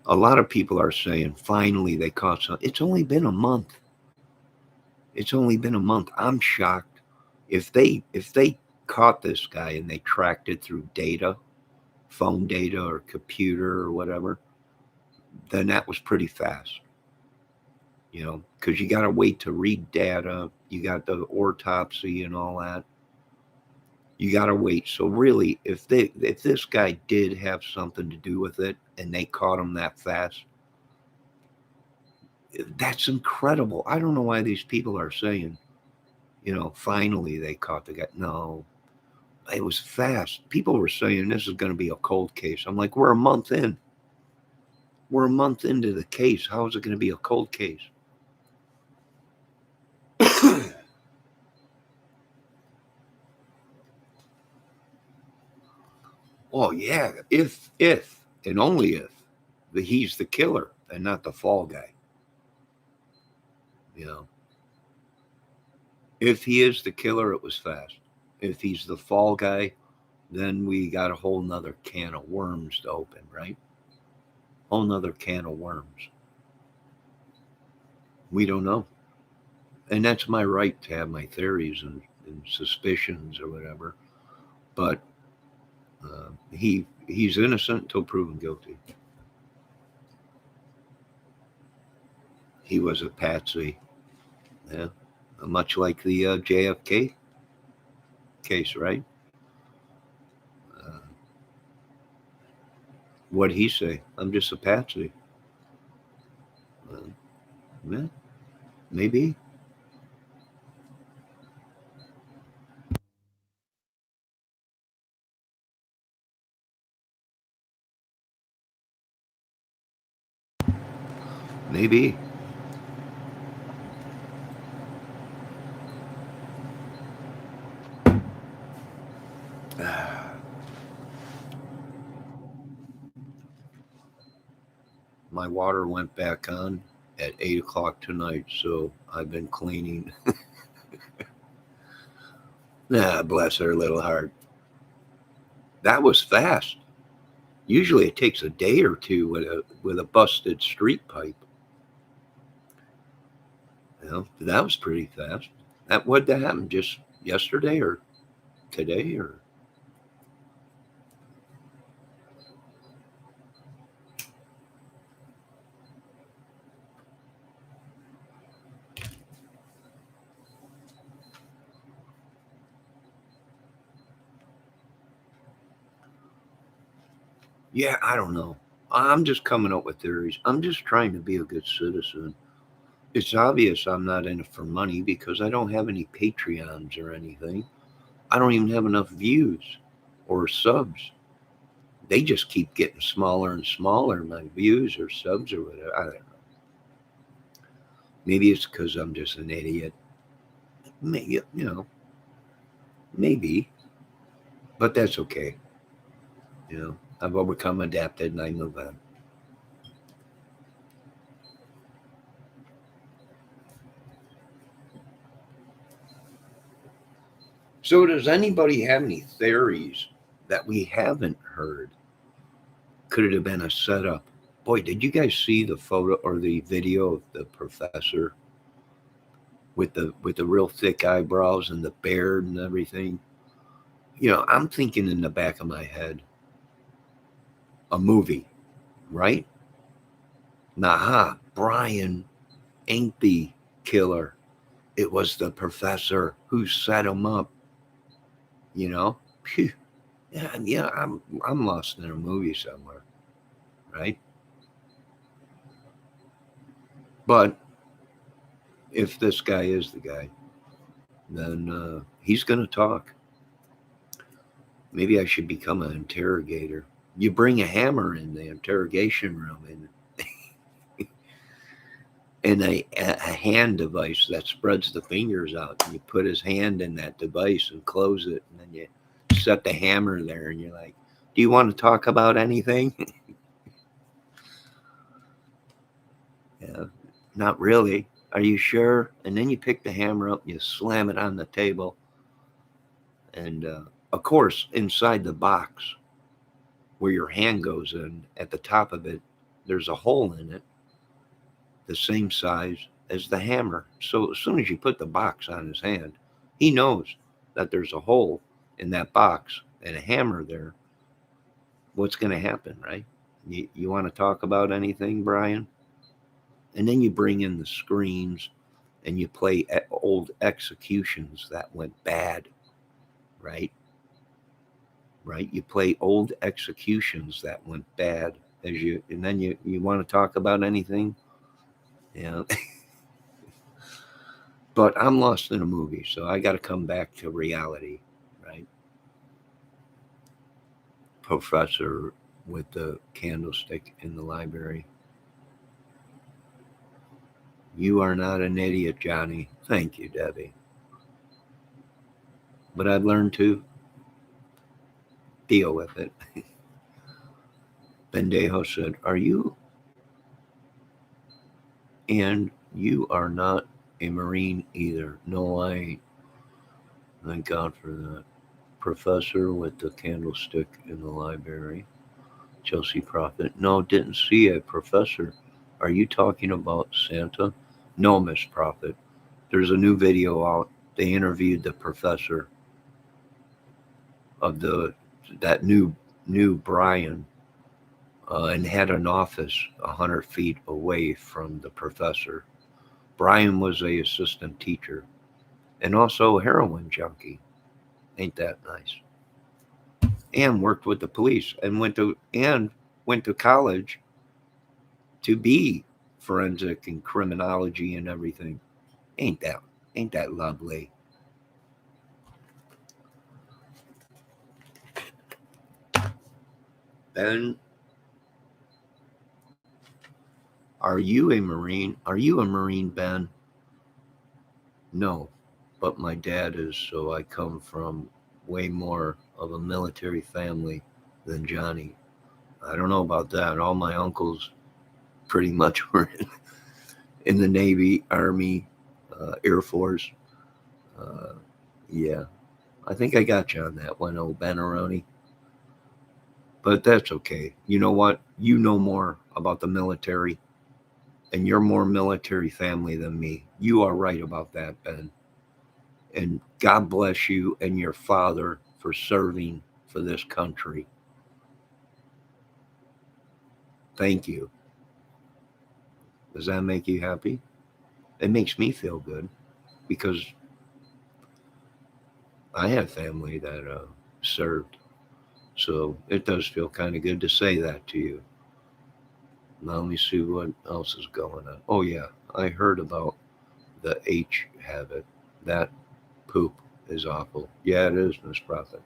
A lot of people are saying finally they caught some. It's only been a month. It's only been a month. I'm shocked. If they caught this guy and they tracked it through data, phone data or computer or whatever, then that was pretty fast. You know, because you got to wait to read data. You got the autopsy and all that. You got to wait. So really, if this guy did have something to do with it and they caught him that fast, that's incredible. I don't know why these people are saying, you know, finally they caught the guy. No, it was fast. People were saying this is going to be a cold case. I'm like, we're a month in. We're a month into the case. How is it going to be a cold case? Oh yeah, if and only if he's the killer and not the fall guy. You know, if he is the killer, it was fast. If he's the fall guy, then we got a whole nother can of worms to open, right? Whole nother can of worms. We don't know. And that's my right to have my theories and suspicions or whatever. But he's innocent until proven guilty. He was a patsy. Yeah. Much like the JFK case, right? Uh, what'd he say? I'm just a patsy. Yeah, maybe. Maybe. My water went back on at 8 o'clock tonight, so I've been cleaning. Ah, bless her little heart. That was fast. Usually it takes a day or two with a busted street pipe. You know, that was pretty fast. What that happened just yesterday or today or yeah, I don't know. I'm just coming up with theories. I'm just trying to be a good citizen. It's obvious I'm not in it for money because I don't have any Patreons or anything. I don't even have enough views or subs. They just keep getting smaller and smaller, my views or subs or whatever. I don't know. Maybe it's because I'm just an idiot. Maybe, you know, maybe, but that's okay. You know, I've overcome, adapted, and I move on. So, does anybody have any theories that we haven't heard? Could it have been a setup? Boy, did you guys see the photo or the video of the professor with the real thick eyebrows and the beard and everything? You know, I'm thinking in the back of my head, a movie, right? Nah, Brian ain't the killer. It was the professor who set him up, you know? Phew. Yeah, I'm lost in a movie somewhere, right? But if this guy is the guy, then he's going to talk. Maybe I should become an interrogator. You bring a hammer in the interrogation room and a hand device that spreads the fingers out. And you put his hand in that device and close it, and then you set the hammer there, and you're like, "Do you want to talk about anything?" Yeah, not really. Are you sure? And then you pick the hammer up, you slam it on the table, and of course, inside the box where your hand goes in, at the top of it, there's a hole in it, the same size as the hammer. So as soon as you put the box on his hand, he knows that there's a hole in that box and a hammer there. What's going to happen, right? You want to talk about anything, Brian? And then you bring in the screens and you play old executions that went bad, right? Right? You play old executions that went bad and then you want to talk about anything? Yeah. But I'm lost in a movie, so I got to come back to reality, right? Professor with the candlestick in the library. You are not an idiot, Johnny. Thank you, Debbie. But I've learned to deal with it. Bendejo said, "Are you?" And you are not a Marine either. No, I ain't. Thank God for that. Professor with the candlestick in the library. Chelsea Prophet. No, didn't see a professor. Are you talking about Santa? No, Miss Prophet. There's a new video out. They interviewed the professor of that new Brian, and had an office 100 feet away from the professor. Brian was a assistant teacher and also a heroin junkie. Ain't that nice? And worked with the police and went to college to be forensic and criminology and everything. Ain't that ain't that lovely? Ben, are you a Marine? Are you a Marine, Ben? No, but my dad is, so I come from way more of a military family than Johnny. I don't know about that. All my uncles pretty much were in the Navy, Army, Air Force. Uh, yeah, I think I got you on that one, old Benaroni. But that's okay. You know what? You know more about the military, and you're more military family than me. You are right about that, Ben. And God bless you and your father for serving for this country. Thank you. Does that make you happy? It makes me feel good because I have family that served. So it does feel kind of good to say that to you. Now let me see what else is going on. Oh, yeah. I heard about the H habit. That poop is awful. Yeah, it is, Miss Prophet.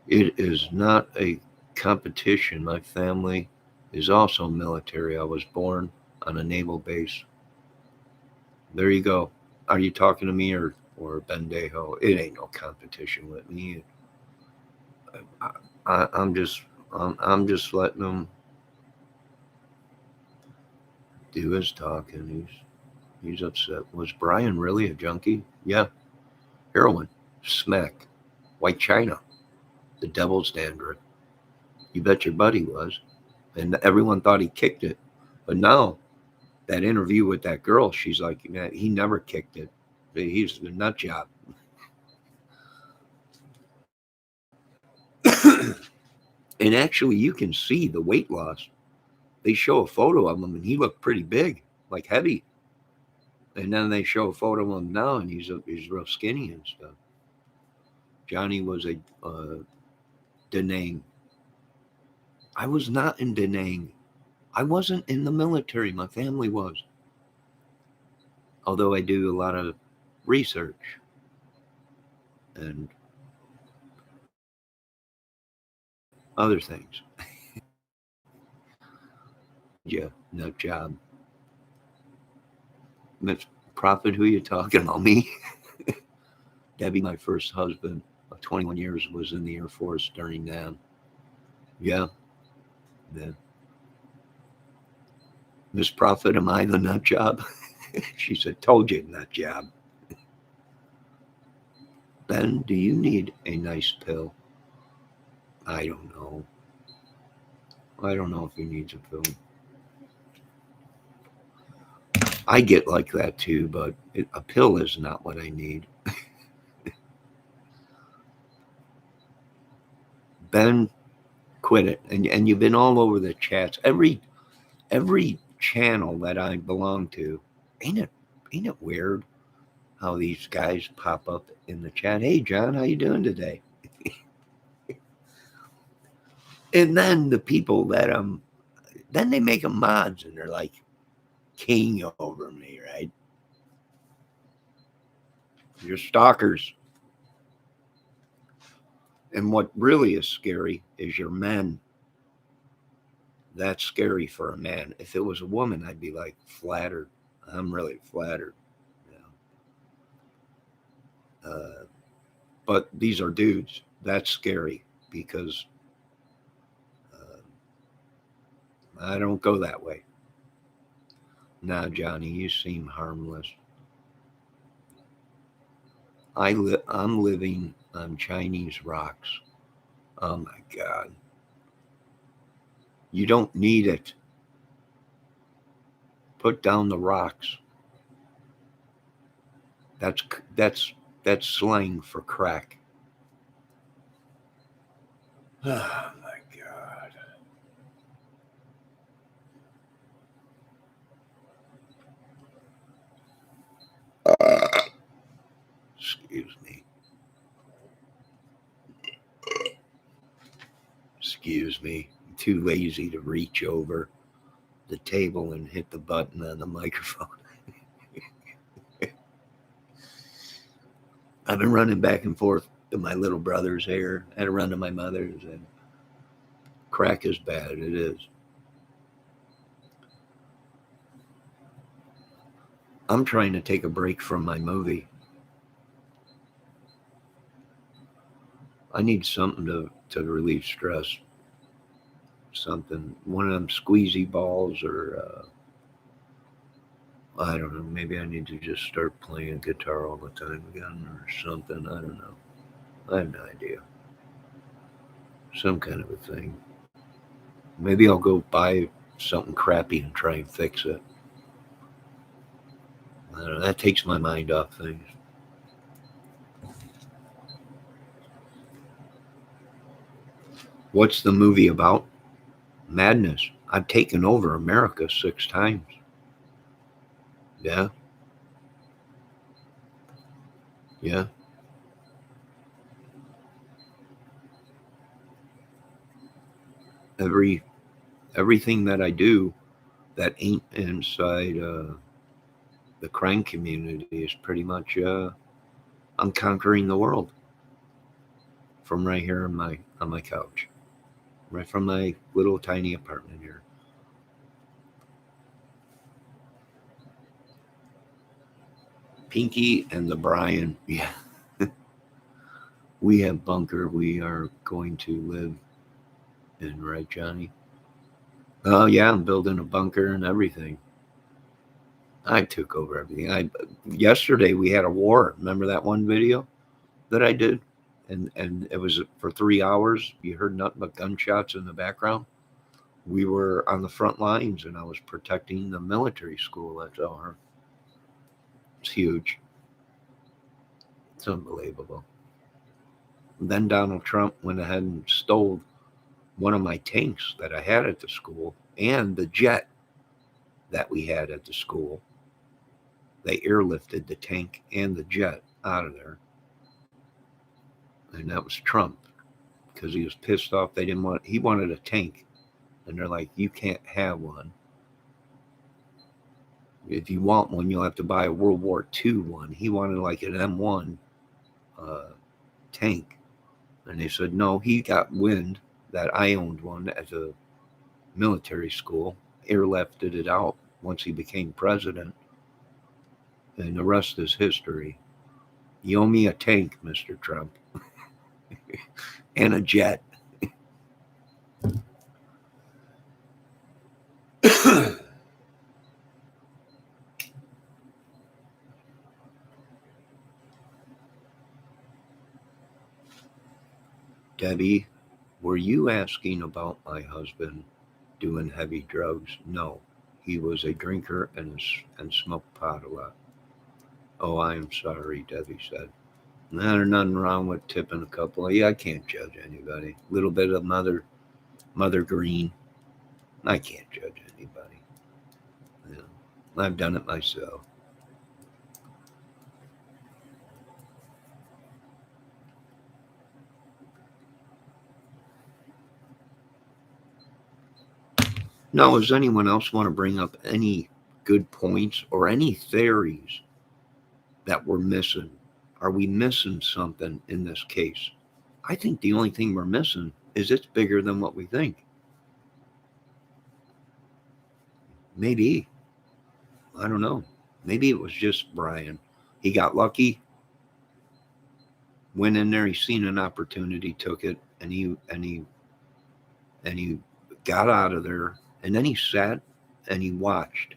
It is not a competition. My family is also military. I was born on a naval base. There you go. Are you talking to me or Bendejo? It ain't no competition with me. I, I'm just I'm just letting him do his talking. He's upset. Was Brian really a junkie? Yeah, heroin, smack, white china, the devil's dandruff. You bet your buddy was, and everyone thought he kicked it, but now that interview with that girl, she's like, man, he never kicked it. He's a nut job. And actually, you can see the weight loss. They show a photo of him, and he looked pretty big, like heavy. And then they show a photo of him now, and he's real skinny and stuff. Johnny was a Da Nang. I was not in Da Nang. I wasn't in the military. My family was. Although I do a lot of research and other things. Yeah, nut job. Miss Prophet, who you talking about? Me? Debbie, my first husband of 21 years, was in the Air Force during that. Yeah. Yeah. Miss Prophet, am I the nut job? She said, told you, nut job. Ben, do you need a nice pill? I don't know. I don't know if he needs a pill. I get like that too, but a pill is not what I need. Ben, quit it. And you've been all over the chats. Every channel that I belong to, ain't it weird how these guys pop up in the chat? Hey John, how you doing today? And then the people that then they make them mods and they're like king over me, right? You're stalkers. And what really is scary is your men. That's scary for a man. If it was a woman, I'd be like flattered. I'm really flattered. Yeah. But these are dudes. That's scary because I don't go that way. Nah, Johnny, you seem harmless. I'm living on Chinese rocks. Oh my God. You don't need it. Put down the rocks. That's that's that's slang for crack. Oh my God. Excuse me. Excuse me. I'm too lazy to reach over the table and hit the button on the microphone. I've been running back and forth to my little brother's hair. I had to run to my mother's, and crack is bad. It is. I'm trying to take a break from my movie. I need something to relieve stress. Something, one of them squeezy balls, or I don't know. Maybe I need to just start playing guitar all the time again, or something. I don't know. I have no idea. Some kind of a thing. Maybe I'll go buy something crappy and try and fix it. I don't know. That takes my mind off things. What's the movie about? Madness. I've taken over America 6 times. Yeah, yeah. Every everything that I do that ain't inside the crime community is pretty much I'm conquering the world from right here on my couch, right from my little tiny apartment here. Pinky and the Brian. Yeah, we have bunker. We are going to live in, right, Johnny? Oh yeah, I'm building a bunker and everything. I took over everything. I Yesterday we had a war. Remember that one video that I did? And it was for 3 hours. You heard nothing but gunshots in the background. We were on the front lines, and I was protecting the military school. That's all. It's huge. It's unbelievable. And then Donald Trump went ahead and stole one of my tanks that I had at the school and the jet that we had at the school. They airlifted the tank and the jet out of there. and that was Trump, because he was pissed off. He wanted a tank, and they're like, you can't have one. If you want one, you'll have to buy a World War II one. He wanted like an M1 tank. And they said, no, he got wind that I owned one at a military school, airlifted it out once he became president, and the rest is history. You owe me a tank, Mr. Trump, and a jet. Debbie, were you asking about my husband doing heavy drugs? No, he was a drinker and smoked pot a lot. Oh, I am sorry, Debbie said. There's nothing wrong with tipping a couple. Yeah, I can't judge anybody. A little bit of Mother Green. I can't judge anybody. You know, I've done it myself. Now, does anyone else want to bring up any good points or any theories that we're missing? Are we missing something in this case? I think the only thing we're missing is it's bigger than what we think. Maybe. I don't know. Maybe it was just Brian. He got lucky, went in there, he seen an opportunity, took it, and he got out of there, and then he sat and he watched.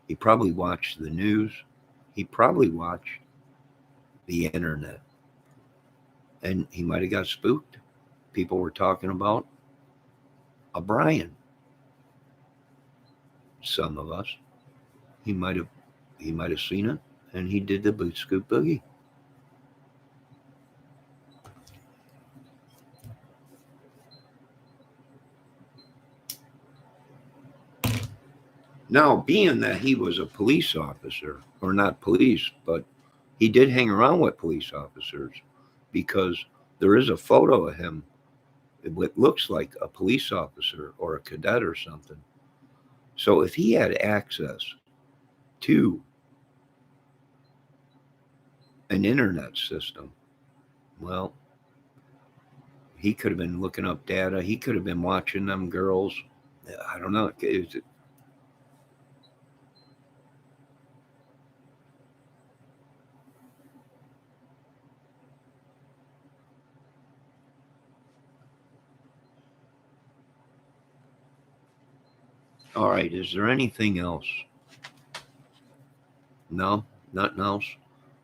He probably watched the news. He probably watched the internet. And he might have got spooked. People were talking about a Brian. Some of us. He might have seen it, and he did the boot scoop boogie. Now, being that he was a police officer, or not police, but he did hang around with police officers, because there is a photo of him. It looks like a police officer or a cadet or something. So if he had access to an internet system, well, he could have been looking up data. He could have been watching them girls. I don't know. All right. Is there anything else? No, nothing else.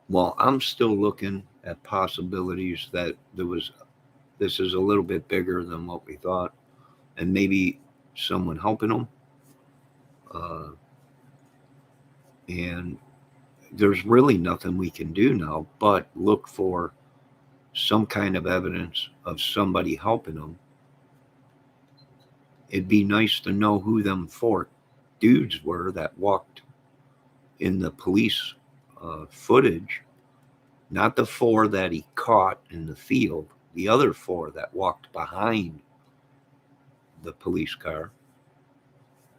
Well, I'm still looking at possibilities that this is a little bit bigger than what we thought, and maybe someone helping them. Uh, and there's really nothing we can do now but look for some kind of evidence of somebody helping them. It'd be nice to know who them four dudes were that walked in the police footage, not the four that he caught in the field, the other four that walked behind the police car.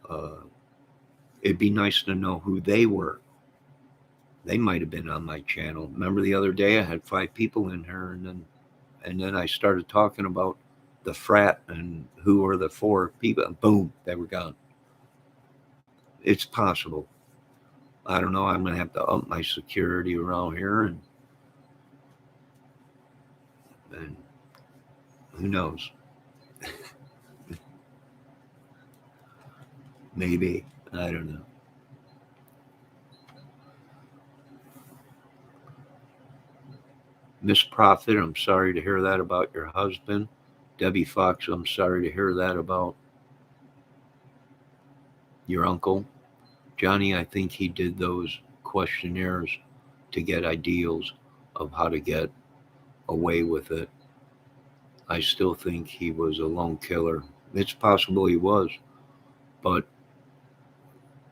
Uh, it'd be nice to know who they were. They might have been on my channel. Remember the other day I had 5 people in here, and then I started talking about the frat and who were the 4 people, and boom, they were gone. It's possible. I don't know. I'm going to have to up my security around here, and who knows? Maybe. I don't know. Miss Prophet, I'm sorry to hear that about your husband. Debbie Fox, I'm sorry to hear that about your uncle. Johnny, I think he did those questionnaires to get ideals of how to get away with it. I still think he was a lone killer. It's possible he was, but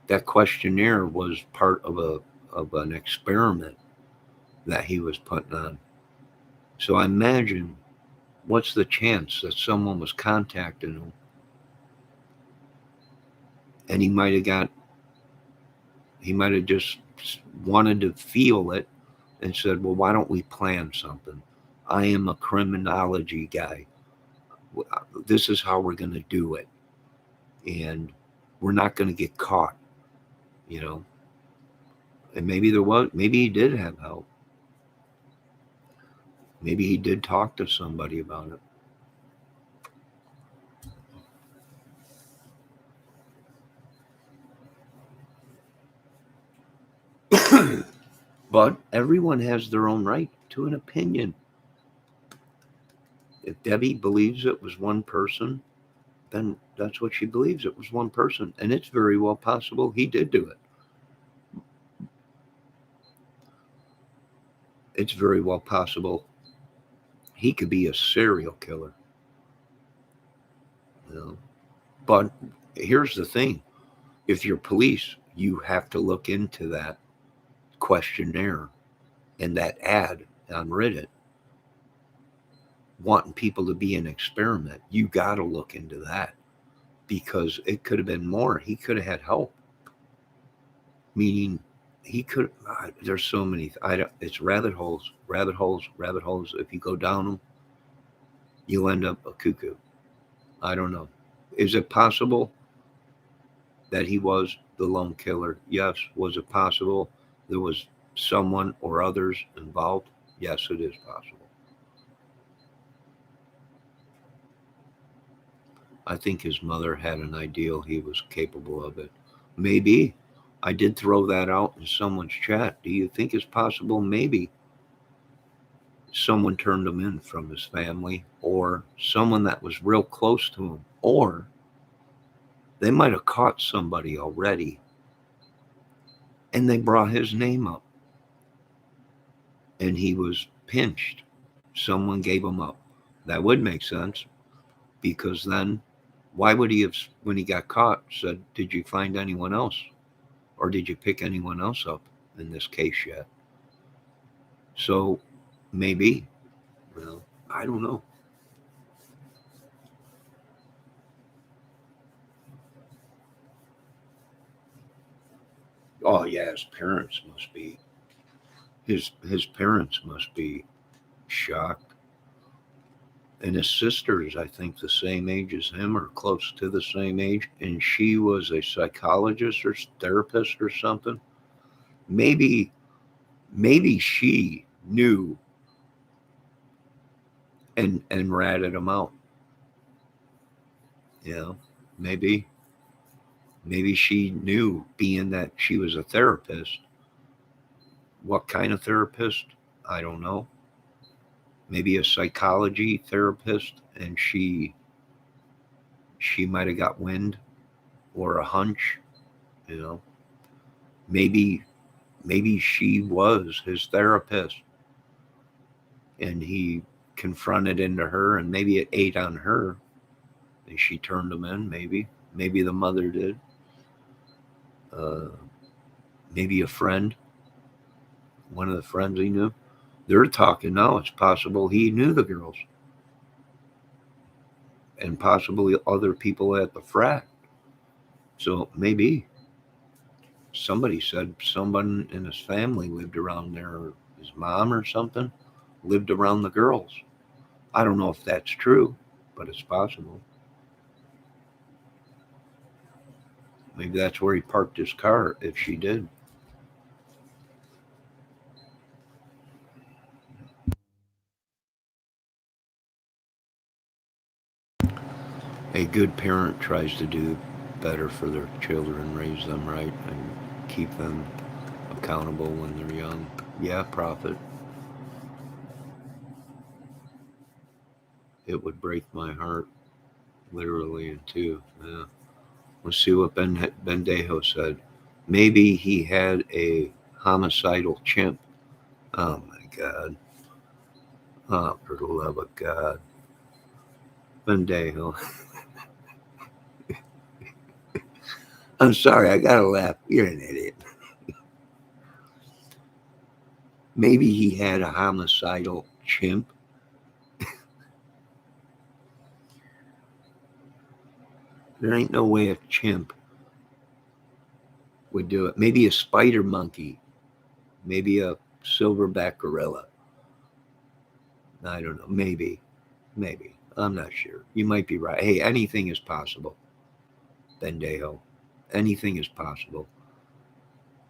that questionnaire was part of an experiment that he was putting on. So I imagine, what's the chance that someone was contacting him and he might have just wanted to feel it and said, well, why don't we plan something? I am a criminology guy. This is how we're going to do it. And we're not going to get caught, you know. And maybe he did have help. Maybe he did talk to somebody about it. But everyone has their own right to an opinion. If Debbie believes it was one person, then that's what she believes. It was one person. And it's very well possible he did do it. It's very well possible he could be a serial killer. You know? But here's the thing. If you're police, you have to look into that questionnaire and that ad on Reddit wanting people to be an experiment. You got to look into that because it could have been more. He could have had help. Meaning, he could. There's so many. It's rabbit holes, rabbit holes, rabbit holes. If you go down them, you'll end up a cuckoo. I don't know. Is it possible that he was the lone killer? Yes. Was it possible there was someone or others involved? Yes, it is possible. I think his mother had an ideal he was capable of it. Maybe. I did throw that out in someone's chat. Do you think it's possible maybe someone turned him in from his family or someone that was real close to him? Or they might have caught somebody already and they brought his name up and he was pinched. Someone gave him up. That would make sense because then why would he have, when he got caught, said, did you find anyone else? Or did you pick anyone else up in this case yet? So maybe, well, I don't know. Oh yeah, his parents must be shocked. And his sister is, I think, the same age as him or close to the same age. And she was a psychologist or therapist or something. Maybe, maybe she knew and ratted him out. You know, maybe, maybe she knew, being that she was a therapist. What kind of therapist? I don't know. Maybe a psychology therapist, and she might have got wind or a hunch. You know, maybe she was his therapist and he confronted into her, and maybe it ate on her and she turned him in. Maybe the mother did. uh, Maybe a friend, one of the friends he knew. They're talking now, it's possible he knew the girls and possibly other people at the frat. So maybe somebody said someone in his family lived around there, or his mom or something lived around the girls. I don't know if that's true, but it's possible. Maybe that's where he parked his car if she did. A good parent tries to do better for their children, raise them right, and keep them accountable when they're young. Yeah, Prophet, it would break my heart literally in two. Yeah. Let's see what Ben Dejo said. Maybe he had a homicidal chimp. Oh my God. Oh, for the love of God. Ben Dejo. I'm sorry, I gotta laugh. You're an idiot. Maybe he had a homicidal chimp. There ain't no way a chimp would do it. Maybe a spider monkey, maybe a silverback gorilla. I don't know. Maybe. I'm not sure. You might be right. Hey, anything is possible, Bendejo. Anything is possible.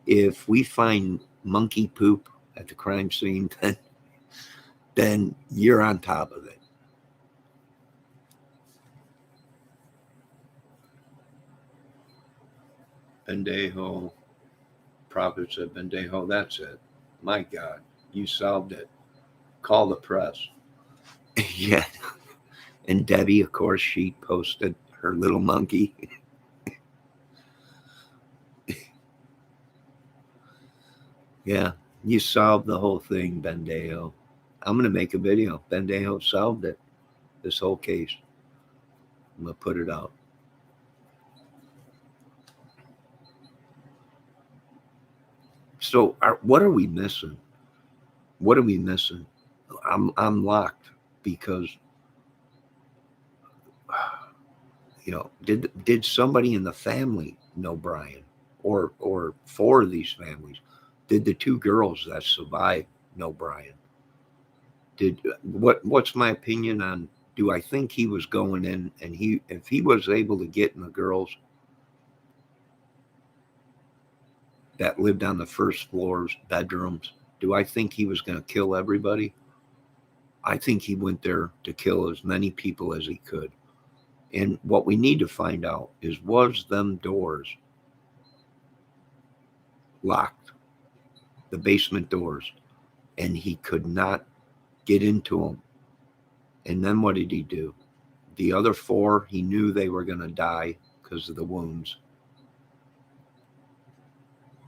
If we find monkey poop at the crime scene, then you're on top of it. Bendejo, Prophet said Bendejo, that's it. My God, you solved it. Call the press. Yeah. And Debbie, of course, she posted her little monkey. Yeah, you solved the whole thing, Bendejo. I'm going to make a video. Bendejo solved it, this whole case. I'm going to put it out. So, what are we missing? What are we missing? I'm locked because, did somebody in the family know Brian, or four of these families? Did the two girls that survived know Brian? What's my opinion on? Do I think he was going in, and if he was able to get in the girls that lived on the first floors bedrooms, do I think he was going to kill everybody? I think he went there to kill as many people as he could. And what we need to find out is, was them doors locked, the basement doors, and he could not get into them. And then what did he do? The other four, he knew they were going to die because of the wounds.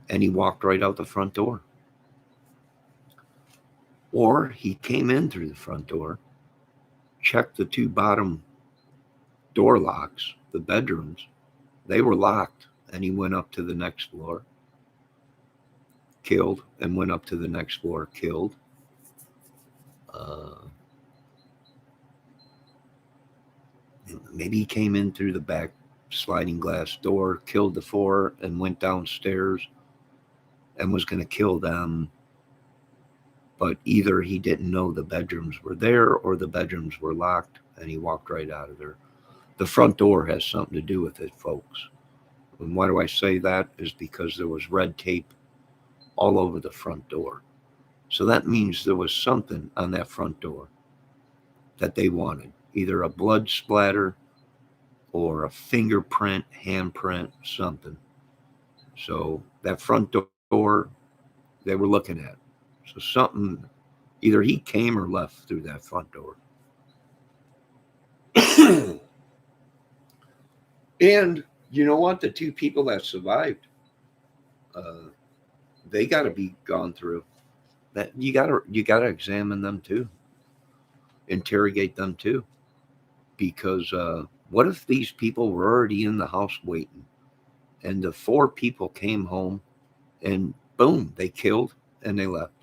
And he walked right out the front door. Or he came in through the front door, checked the two bottom door locks, the bedrooms, they were locked, and he went up to the next floor, killed, and went up to the next floor, killed. Uh, Maybe he came in through the back sliding glass door, killed the four, and went downstairs and was going to kill them. But either he didn't know the bedrooms were there or the bedrooms were locked, and he walked right out of there. The front door has something to do with it, folks. And why do I say that? Is because there was red tape all over the front door. So that means there was something on that front door that they wanted, either a blood splatter or a fingerprint, handprint, something. So that front door they were looking at. So something, either he came or left through that front door. And you know what? The two people that survived, uh, they got to be gone through. That you gotta examine them too, interrogate them too, because what if these people were already in the house waiting, and the four people came home, and boom, they killed and they left.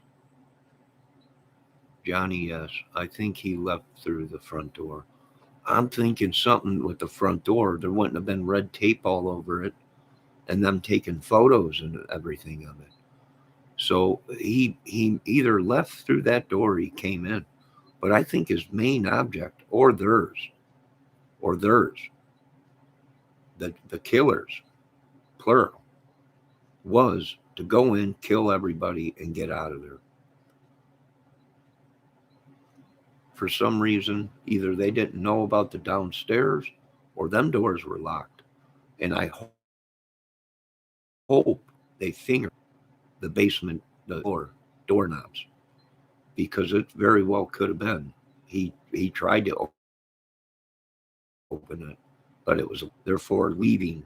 Johnny, yes, I think he left through the front door. I'm thinking something with the front door. There wouldn't have been red tape all over it, and them taking photos and everything of it. So he either left through that door or he came in. But I think his main object, or theirs, the killers, plural, was to go in, kill everybody, and get out of there. For some reason, either they didn't know about the downstairs or them doors were locked. And I hope they fingered the basement, the doorknobs, because it very well could have been. He tried to open it, but it was therefore leaving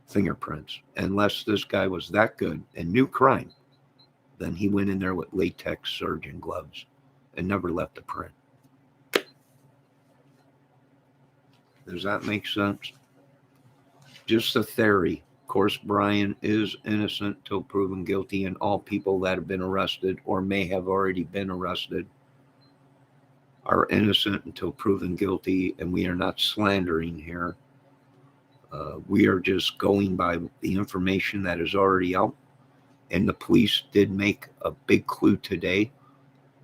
fingerprints. Unless this guy was that good and knew crime, then he went in there with latex surgeon gloves and never left a print. Does that make sense? Just a theory. Of course, Brian is innocent till proven guilty, and all people that have been arrested or may have already been arrested are innocent until proven guilty, and we are not slandering here. We are just going by the information that is already out. And the police did make a big clue today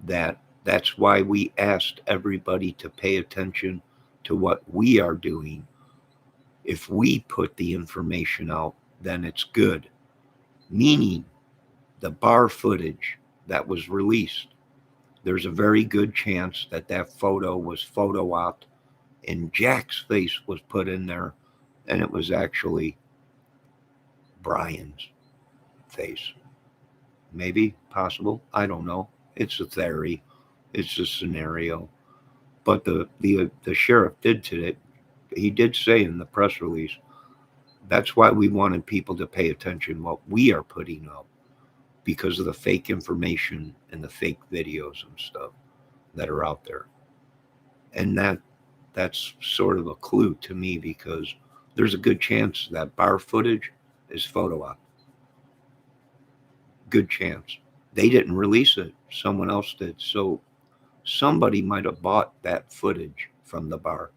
that's why we asked everybody to pay attention to what we are doing. If we put the information out, then it's good. Meaning the bar footage that was released, there's a very good chance that that photo was photo-opped and Jack's face was put in there and it was actually Brian's face. Maybe, possible, I don't know. It's a theory, it's a scenario. But the sheriff did today. He did say in the press release that's why we wanted people to pay attention what we are putting up because of the fake information and the fake videos and stuff that are out there. And that's sort of a clue to me because there's a good chance that bar footage is photo op. Good chance. They didn't release it. Someone else did. So somebody might have bought that footage from the bar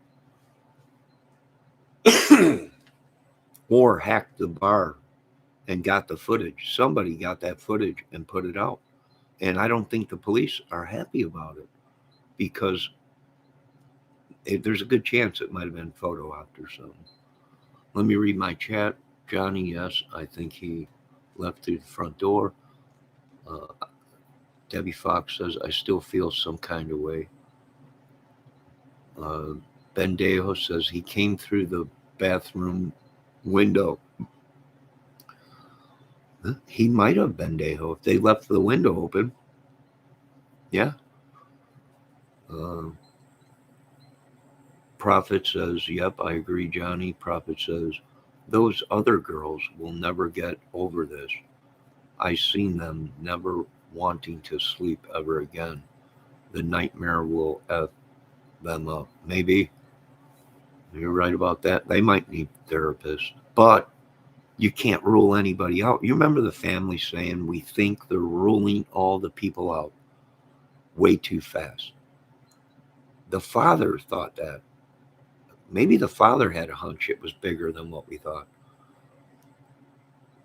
or hacked the bar and got the footage. Somebody got that footage and put it out. And I don't think the police are happy about it because there's a good chance it might have been photo opped or something. Let me read my chat. Johnny, yes, I think he left through the front door. Debbie Fox says, I still feel some kind of way. Ben Dejo says he came through the bathroom window. He might have been Dejo if they left the window open. Yeah. Prophet says, yep, I agree, Johnny. Prophet says, those other girls will never get over this. I seen them never wanting to sleep ever again. The nightmare will F them up. Maybe you're right about that. They might need therapists, but you can't rule anybody out. You remember the family saying, we think they're ruling all the people out way too fast. The father thought that. Maybe the father had a hunch it was bigger than what we thought.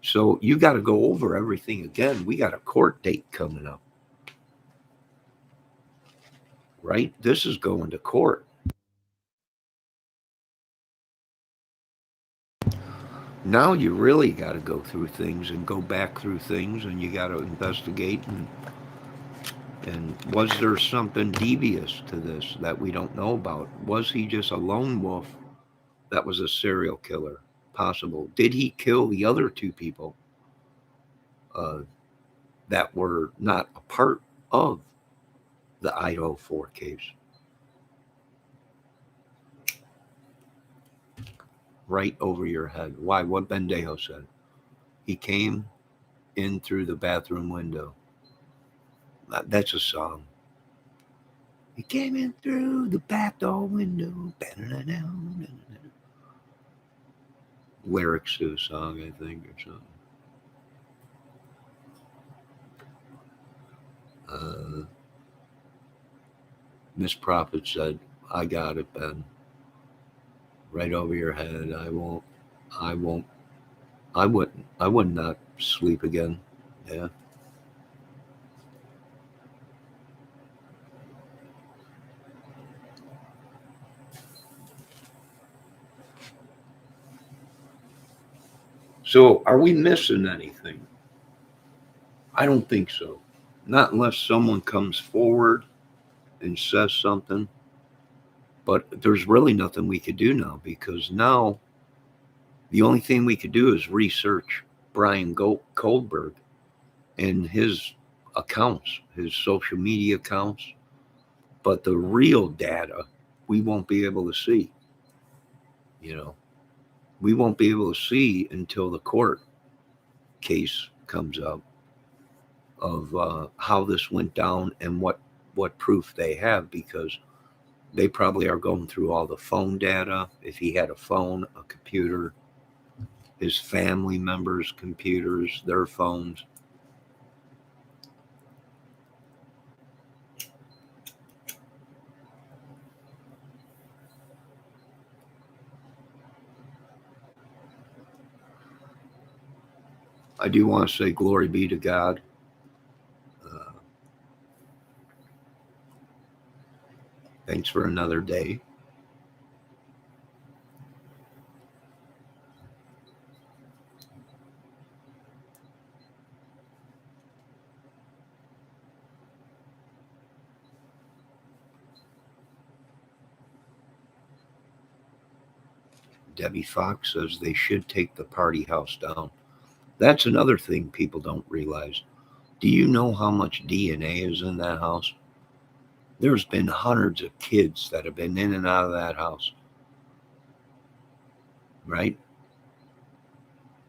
So you got to go over everything again. We got a court date coming up, right? This is going to court. Now you really got to go through things and go back through things, and you got to investigate. And was there something devious to this that we don't know about? Was he just a lone wolf that was a serial killer? Possible. Did he kill the other two people uh, that were not a part of the Idaho 4 case? Right over your head. Why? What Bendejo said. He came in through the bathroom window. That's a song. He came in through the back door window. Lyrics to a song, I think, or something. Miss Prophet said, I got it, Ben. Right over your head. I won't. I would not sleep again. Yeah. So are we missing anything? I don't think so. Not unless someone comes forward and says something. But there's really nothing we could do now because now the only thing we could do is research Brian Kolberg and his accounts, his social media accounts. But the real data, we won't be able to see. You know, we won't be able to see until the court case comes up of how this went down and what proof they have because they probably are going through all the phone data. If he had a phone, a computer, his family members' computers, their phones. I do want to say glory be to God. Thanks for another day. Debbie Fox says they should take the party house down. That's another thing people don't realize. Do you know how much DNA is in that house? There's been hundreds of kids that have been in and out of that house, right?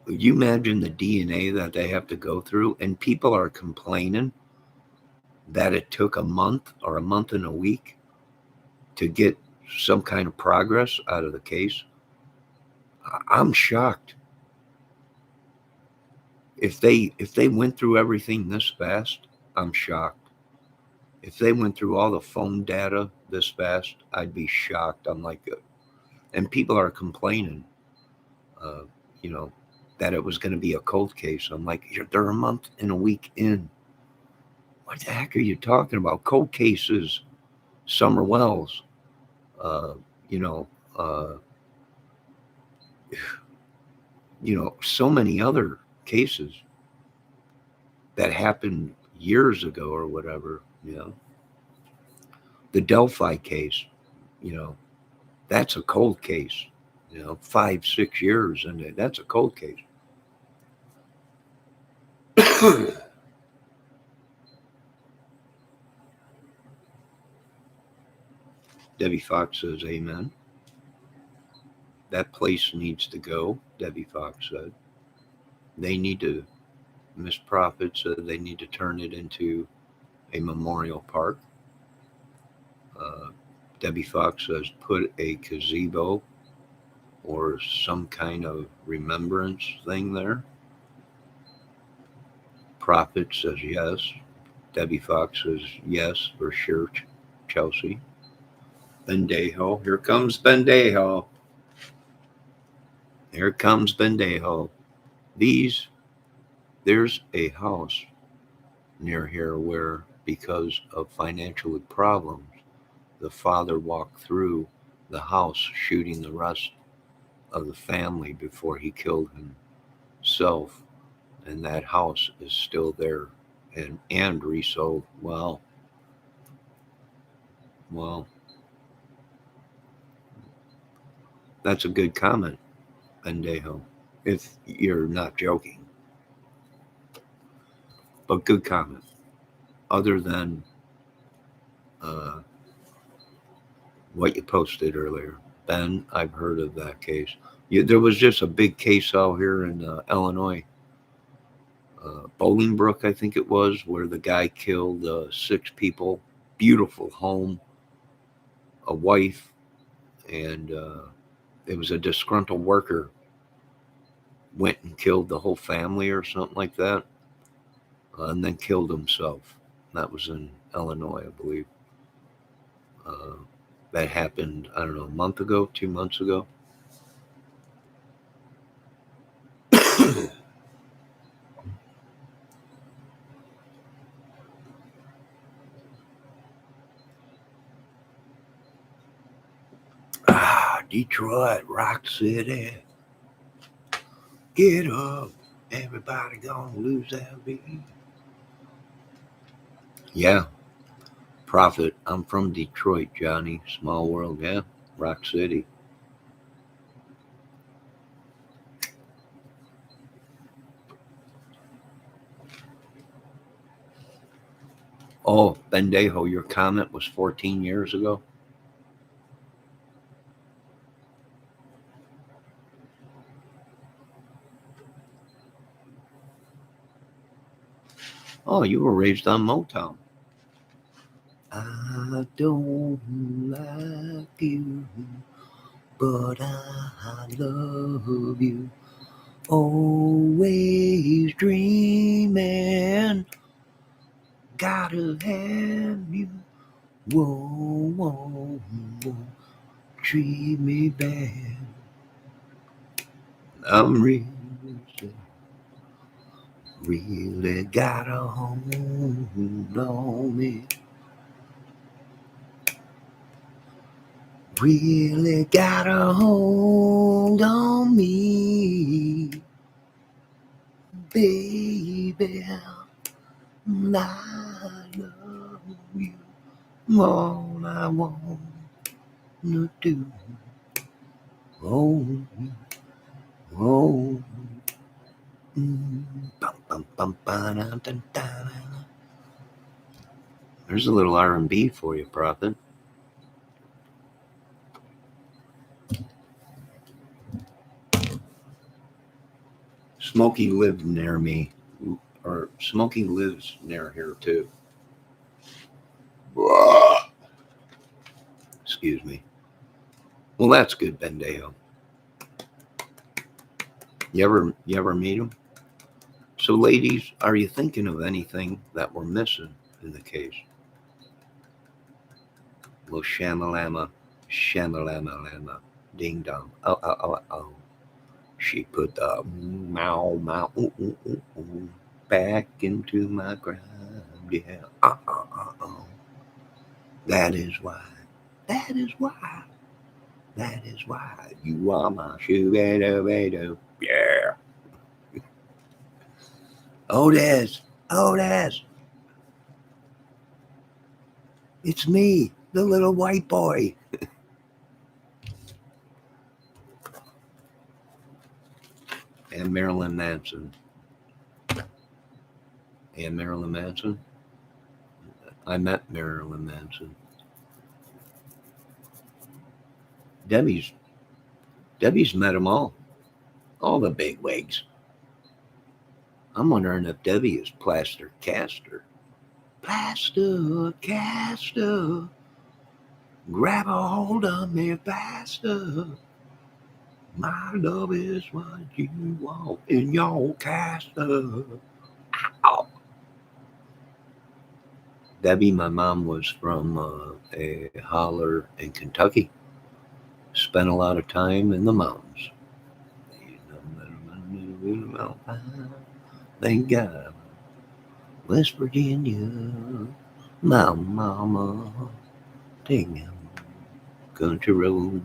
Would you imagine the DNA that they have to go through? And people are complaining that it took a month or a month and a week to get some kind of progress out of the case. I'm shocked. If they went through everything this fast, I'm shocked. If they went through all the phone data this fast, I'd be shocked. I'm like, and people are complaining, uh, you know, that it was going to be a cold case. I'm like, they're a month and a week in. What the heck are you talking about? Cold cases, Summer Wells, uh, you know, uh, so many other cases that happened years ago or whatever. The Delphi case, you know, that's a cold case. 5-6 years, and that's a cold case. Debbie Fox says, "Amen." That place needs to go. Debbie Fox said, "They need to." Miss Prophet said they need to turn it into a memorial park. Uh, Debbie Fox says, "Put a gazebo or some kind of remembrance thing there." Prophet says yes. Debbie Fox says yes, for sure, Chelsea. Bendejo. Here comes Bendejo. Here comes Bendejo. There's a house near here where, because of financial problems, the father walked through the house shooting the rest of the family before he killed himself. And that house is still there and resold. Well, that's a good comment, Bendejo, if you're not joking. But good comment. Other than uh, what you posted earlier, Ben, I've heard of that case. There was just a big case out here in Illinois, Bolingbrook, I think it was, where the guy killed 6 people. Beautiful home, a wife, and it was a disgruntled worker went and killed the whole family or something like that, and then killed himself. That was in Illinois, I believe. Uh, that happened, I don't know, a month ago, 2 months ago. Detroit, Rock City. Get up. Everybody gonna lose their beat. Yeah, Prophet. I'm from Detroit, Johnny. Small world, yeah. Rock City. Oh, Bendejo, your comment was 14 years ago? Oh, you were raised on Motown. I don't like you, but I love you. Always dreaming, gotta have you. Whoa, whoa, whoa, treat me bad. I'm real. Really got a hold on me. Really got a hold on me, baby. I love you more than I want to do. Oh, oh. Bum, bum, ba, da, da, da. There's a little R&B for you, Prophet. Smokey lived near me, or Smokey lives near here too. Excuse me. Well, that's good, Bendejo. You ever meet him? So, ladies, are you thinking of anything that we're missing in the case? Little shamalama, shamalama, lama, ding dong. Oh, oh, oh, oh. She put the mow, mow, ooh, ooh, ooh, ooh, back into my ground. Yeah. That is why. That is why. That is why you are my shoe. Yeah. Otis. Otis. It's me, the little white boy. And Marilyn Manson. And Marilyn Manson. I met Marilyn Manson. Debbie's met them all the big wigs. I'm wondering if Debbie is plaster caster. Plaster caster, grab a hold of me faster. My love is what you want in your caster. Ow. Debbie, my mom was from a holler in Kentucky. Spent a lot of time in the mountains. Thank God. West Virginia, my mama, take me country road.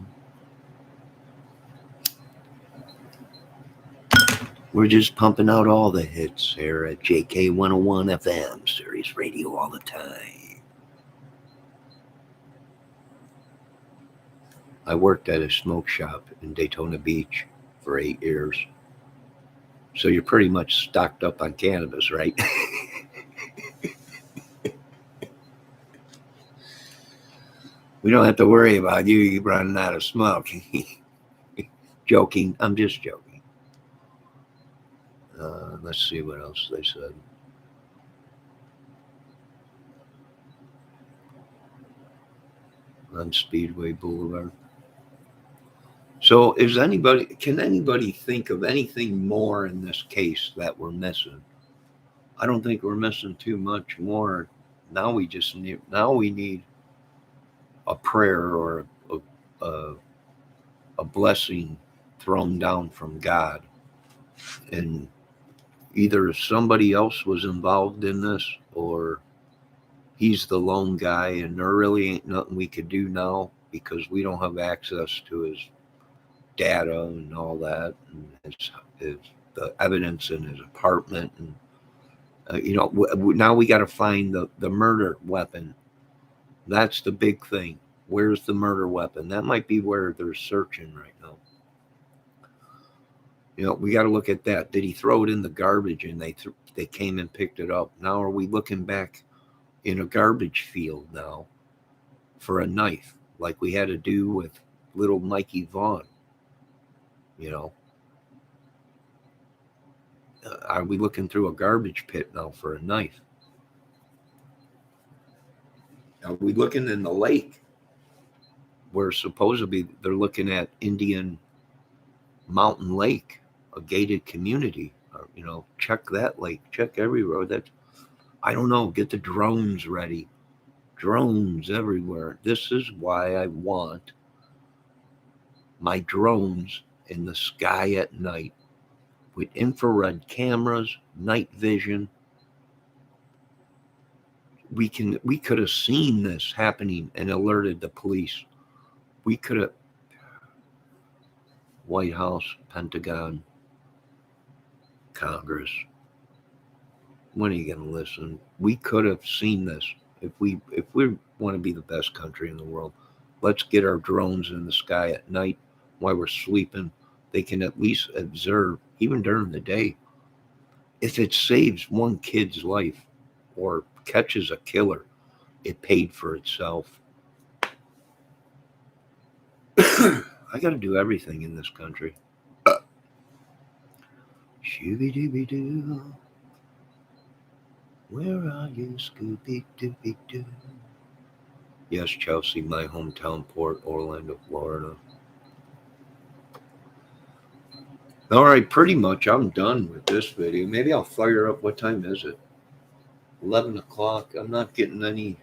We're just pumping out all the hits here at JK 101 FM, Sirius Radio all the time. I worked at a smoke shop in Daytona Beach for 8 years. So you're pretty much stocked up on cannabis, right? We don't have to worry about you running out of smoke. Joking. I'm just joking. Let's see what else they said. On Speedway Boulevard. So can anybody think of anything more in this case that we're missing? I don't think we're missing too much more. Now we need a prayer or a blessing thrown down from God. And either somebody else was involved in this or he's the lone guy and there really ain't nothing we could do now because we don't have access to his data and all that and his the evidence in his apartment and now we got to find the murder weapon. That's the big thing. Where's the murder weapon? That might be where they're searching right now. We got to look at that. Did he throw it in the garbage and they came and picked it up? Now are we looking back in a garbage field now for a knife like we had to do with little Mikey Vaughn? Are we looking through a garbage pit now for a knife? Are we looking in the lake where supposedly they're looking at Indian Mountain Lake, a gated community? Check that lake, check every road. I don't know. Get the drones ready. Drones everywhere. This is why I want my drones in the sky at night with infrared cameras, night vision. We could have seen this happening and alerted the police. We could have, White House, Pentagon, Congress. When are you going to listen? We could have seen this. If we want to be the best country in the world, let's get our drones in the sky at night while we're sleeping. They can at least observe, even during the day. If it saves one kid's life or catches a killer, it paid for itself. I got to do everything in this country. Shooby-dooby-doo. Where are you, Scooby-Dooby-Doo? Yes, Chelsea, my hometown port, Orlando, Florida. All right, pretty much I'm done with this video. Maybe I'll fire up. What time is it? 11 o'clock. I'm not getting any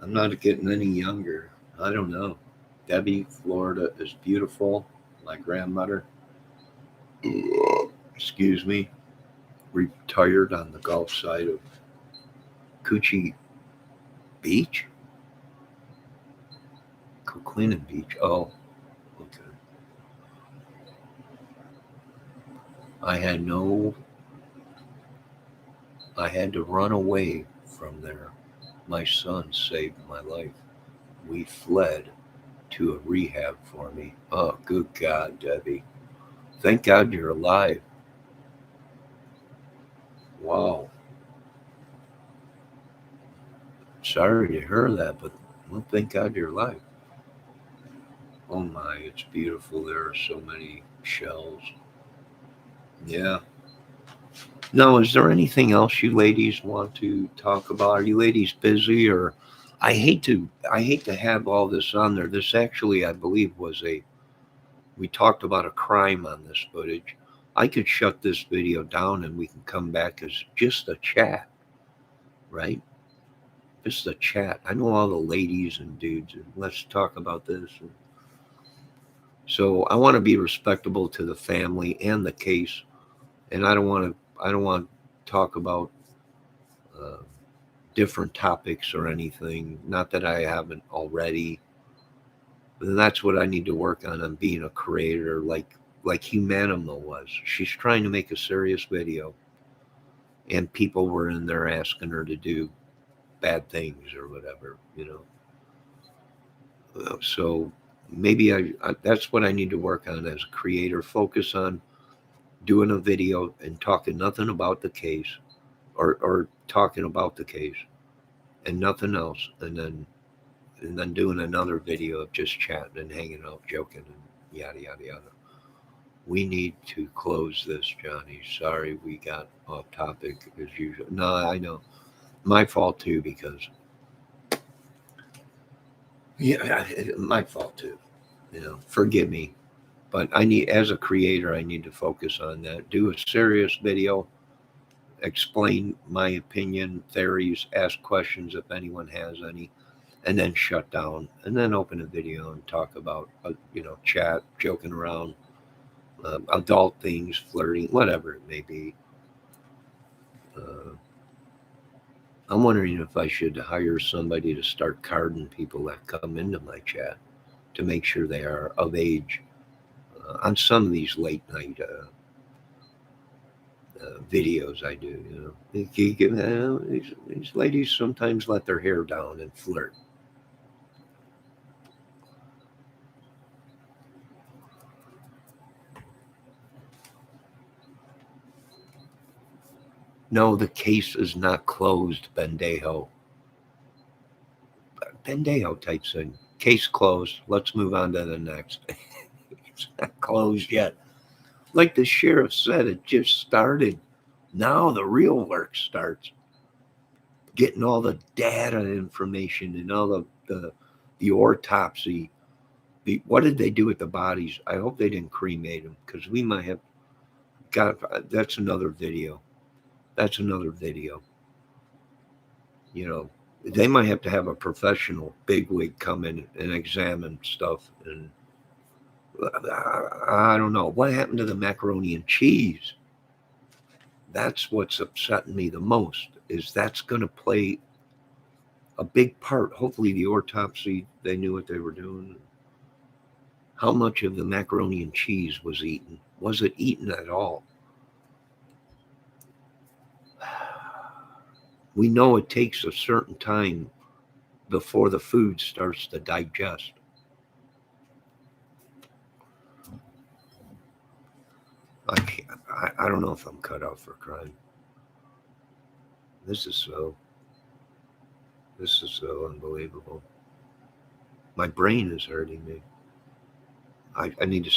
younger. I don't know. Debbie, Florida is beautiful. My grandmother, excuse me, retired on the Gulf side of Coochie Beach? Coquitlam Beach. Oh, okay. I had to run away from there. My son saved my life. We fled to a rehab for me. Oh, good God, Debbie. Thank God you're alive. Wow. Sorry to hear that, but well, thank God you're alive. Oh my, it's beautiful. There are so many shells. Yeah. Now, is there anything else you ladies want to talk about? Are you ladies busy? Or I hate to have all this on there. This actually, I believe, we talked about a crime on this footage. I could shut this video down and we can come back as just a chat, right? Just a chat. I know all the ladies and dudes, and let's talk about this. So I want to be respectable to the family and the case, and I don't want to talk about different topics or anything. Not that I haven't already. And that's what I need to work on being a creator, like Humanima was. She's trying to make a serious video, and people were in there asking her to do bad things or whatever, So maybe I that's what I need to work on as a creator. Focus on doing a video and talking nothing about the case, or talking about the case and nothing else, and then doing another video of just chatting and hanging out, joking, and yada yada yada. We need to close this, Johnny. Sorry we got off topic as usual. No, I know. My fault too, because my fault too. Forgive me. But as a creator, I need to focus on that. Do a serious video, explain my opinion, theories, ask questions if anyone has any, and then shut down, and then open a video and talk about, chat, joking around, adult things, flirting, whatever it may be. I'm wondering if I should hire somebody to start carding people that come into my chat to make sure they are of age on some of these late night videos I do. These ladies sometimes let their hair down and flirt. No, the case is not closed, Bendejo. Bendejo types in, case closed. Let's move on to the next. It's not closed yet. Like the sheriff said, it just started. Now the real work starts. Getting all the data information and all the autopsy. What did they do with the bodies? I hope they didn't cremate them, because we might have got. That's another video. They might have to have a professional bigwig come in and examine stuff, and I don't know. What happened to the macaroni and cheese? That's what's upsetting me the most, is that's going to play a big part. Hopefully the autopsy, they knew what they were doing. How much of the macaroni and cheese was eaten? Was it eaten at all? We know it takes a certain time before the food starts to digest. I can't, I don't know if I'm cut out for crime. This is so unbelievable. My brain is hurting me. I need to.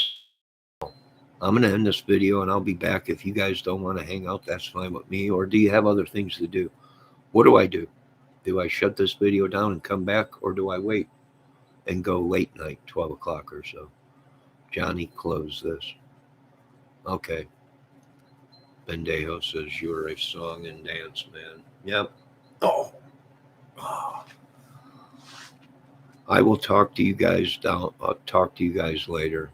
I'm going to end this video and I'll be back. If you guys don't want to hang out, that's fine with me. Or do you have other things to do? What do I do? Do I shut this video down and come back, or do I wait and go late night, 12 o'clock or so? Johnny, close this. Okay. Bendejo says you're a song and dance man. Yep. Oh. I will talk to you guys later.